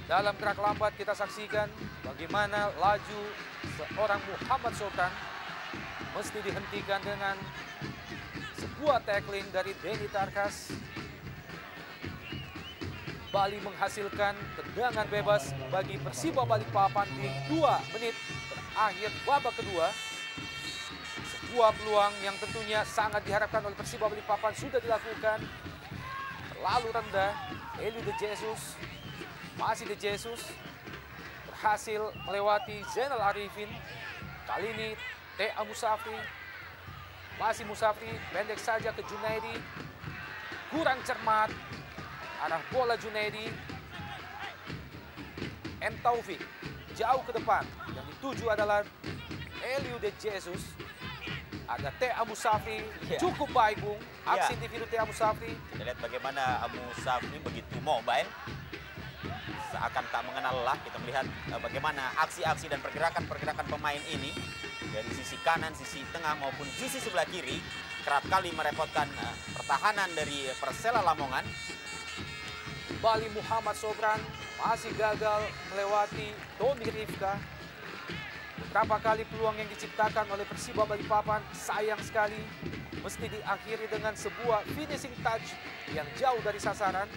Dalam gerak lambat kita saksikan bagaimana laju seorang Muhammad Sopran mesti dihentikan dengan sebuah tackling dari Denny Tarkas. Bali menghasilkan tendangan bebas bagi Persiba Balikpapan di 2 menit terakhir babak kedua. Sebuah peluang yang tentunya sangat diharapkan oleh Persiba Balikpapan sudah dilakukan. Terlalu rendah. Elio De Jesus. Masih De Jesus. Berhasil melewati Zainal Arifin. Kali ini T.A. Musafri. Masih Musafri, pendek saja ke Junaidi. Kurang cermat. Arah bola Junaidi. M. Taufik. Jauh ke depan. Yang dituju adalah Elio De Jesus. Ada T.A. Musafri. Cukup baik, Bung. Aksi individu T.A. Musafri. Kita lihat bagaimana Musafri begitu mobile. Seakan tak mengenal lelah. Kita melihat bagaimana aksi-aksi dan pergerakan-pergerakan pemain ini. Dari sisi kanan, sisi tengah maupun sisi sebelah kiri. Kerap kali merepotkan pertahanan dari Persela Lamongan. Bali Muhammad Sopran masih gagal melewati Tommy Rifka. Beberapa kali peluang yang diciptakan oleh Persiba Balikpapan sayang sekali. Mesti diakhiri dengan sebuah finishing touch yang jauh dari sasaran.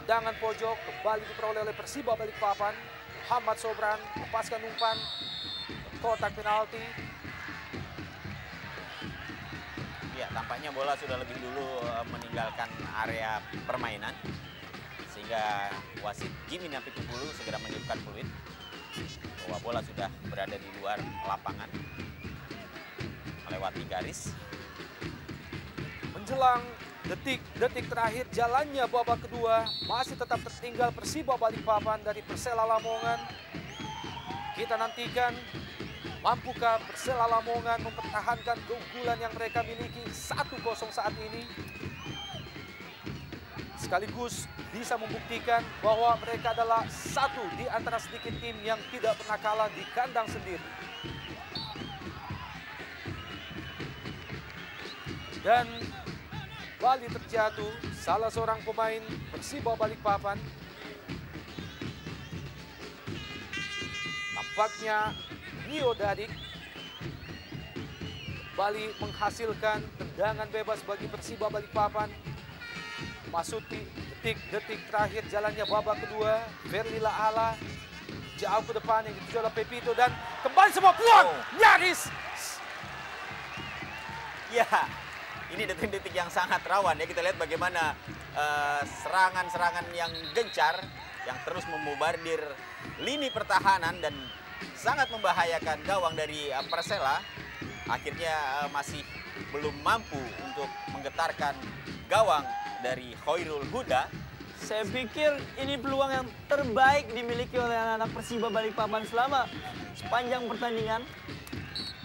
Tendangan pojok kembali diperoleh oleh Persiba Balikpapan. Muhammad Sopran lepaskan umpan kotak penalti. Ya, tampaknya bola sudah lebih dulu meninggalkan area permainan. Sehingga wasit Jimmy Napitupulu segera meniupkan peluit bahwa bola sudah berada di luar lapangan. Melewati garis. Menjelang detik-detik terakhir jalannya babak kedua, masih tetap tertinggal Persiba Balikpapan dari Persela Lamongan. Kita nantikan mampukah Persela Lamongan mempertahankan keunggulan yang mereka miliki 1-0 saat ini. Sekaligus bisa membuktikan bahwa mereka adalah satu di antara sedikit tim yang tidak pernah kalah di kandang sendiri. Dan Bali terjatuh salah seorang pemain Persiba Balikpapan. Tampaknya Nio Dadik. Bali menghasilkan tendangan bebas bagi Persiba Balikpapan. Masuki detik-detik terakhir jalannya babak kedua. Verlila Ala jauh ke depan yang dituju oleh Pepito dan kembali sebuah peluang. Nyaris. Ya, ini detik-detik yang sangat rawan ya. Kita lihat bagaimana serangan-serangan yang gencar yang terus membobardir lini pertahanan dan sangat membahayakan gawang dari Persela. Akhirnya masih belum mampu untuk menggetarkan gawang dari Khairul Huda. Saya pikir ini peluang yang terbaik dimiliki oleh anak-anak Persiba Balikpapan selama sepanjang pertandingan.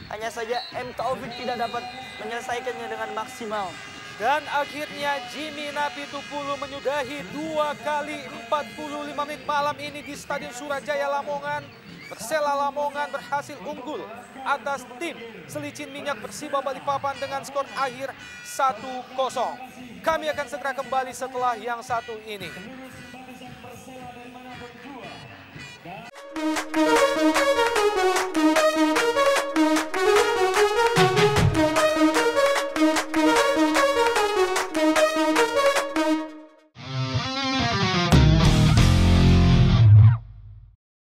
Hanya saja M. Taufik tidak dapat menyelesaikannya dengan maksimal. Dan akhirnya Jimmy Napitupulu menyudahi 2 kali 45 menit malam ini di Stadion Surajaya Lamongan. Persela Lamongan berhasil unggul atas tim Selicin Minyak Persiba Balikpapan dengan skor akhir 1-0. Kami akan segera kembali setelah yang satu ini.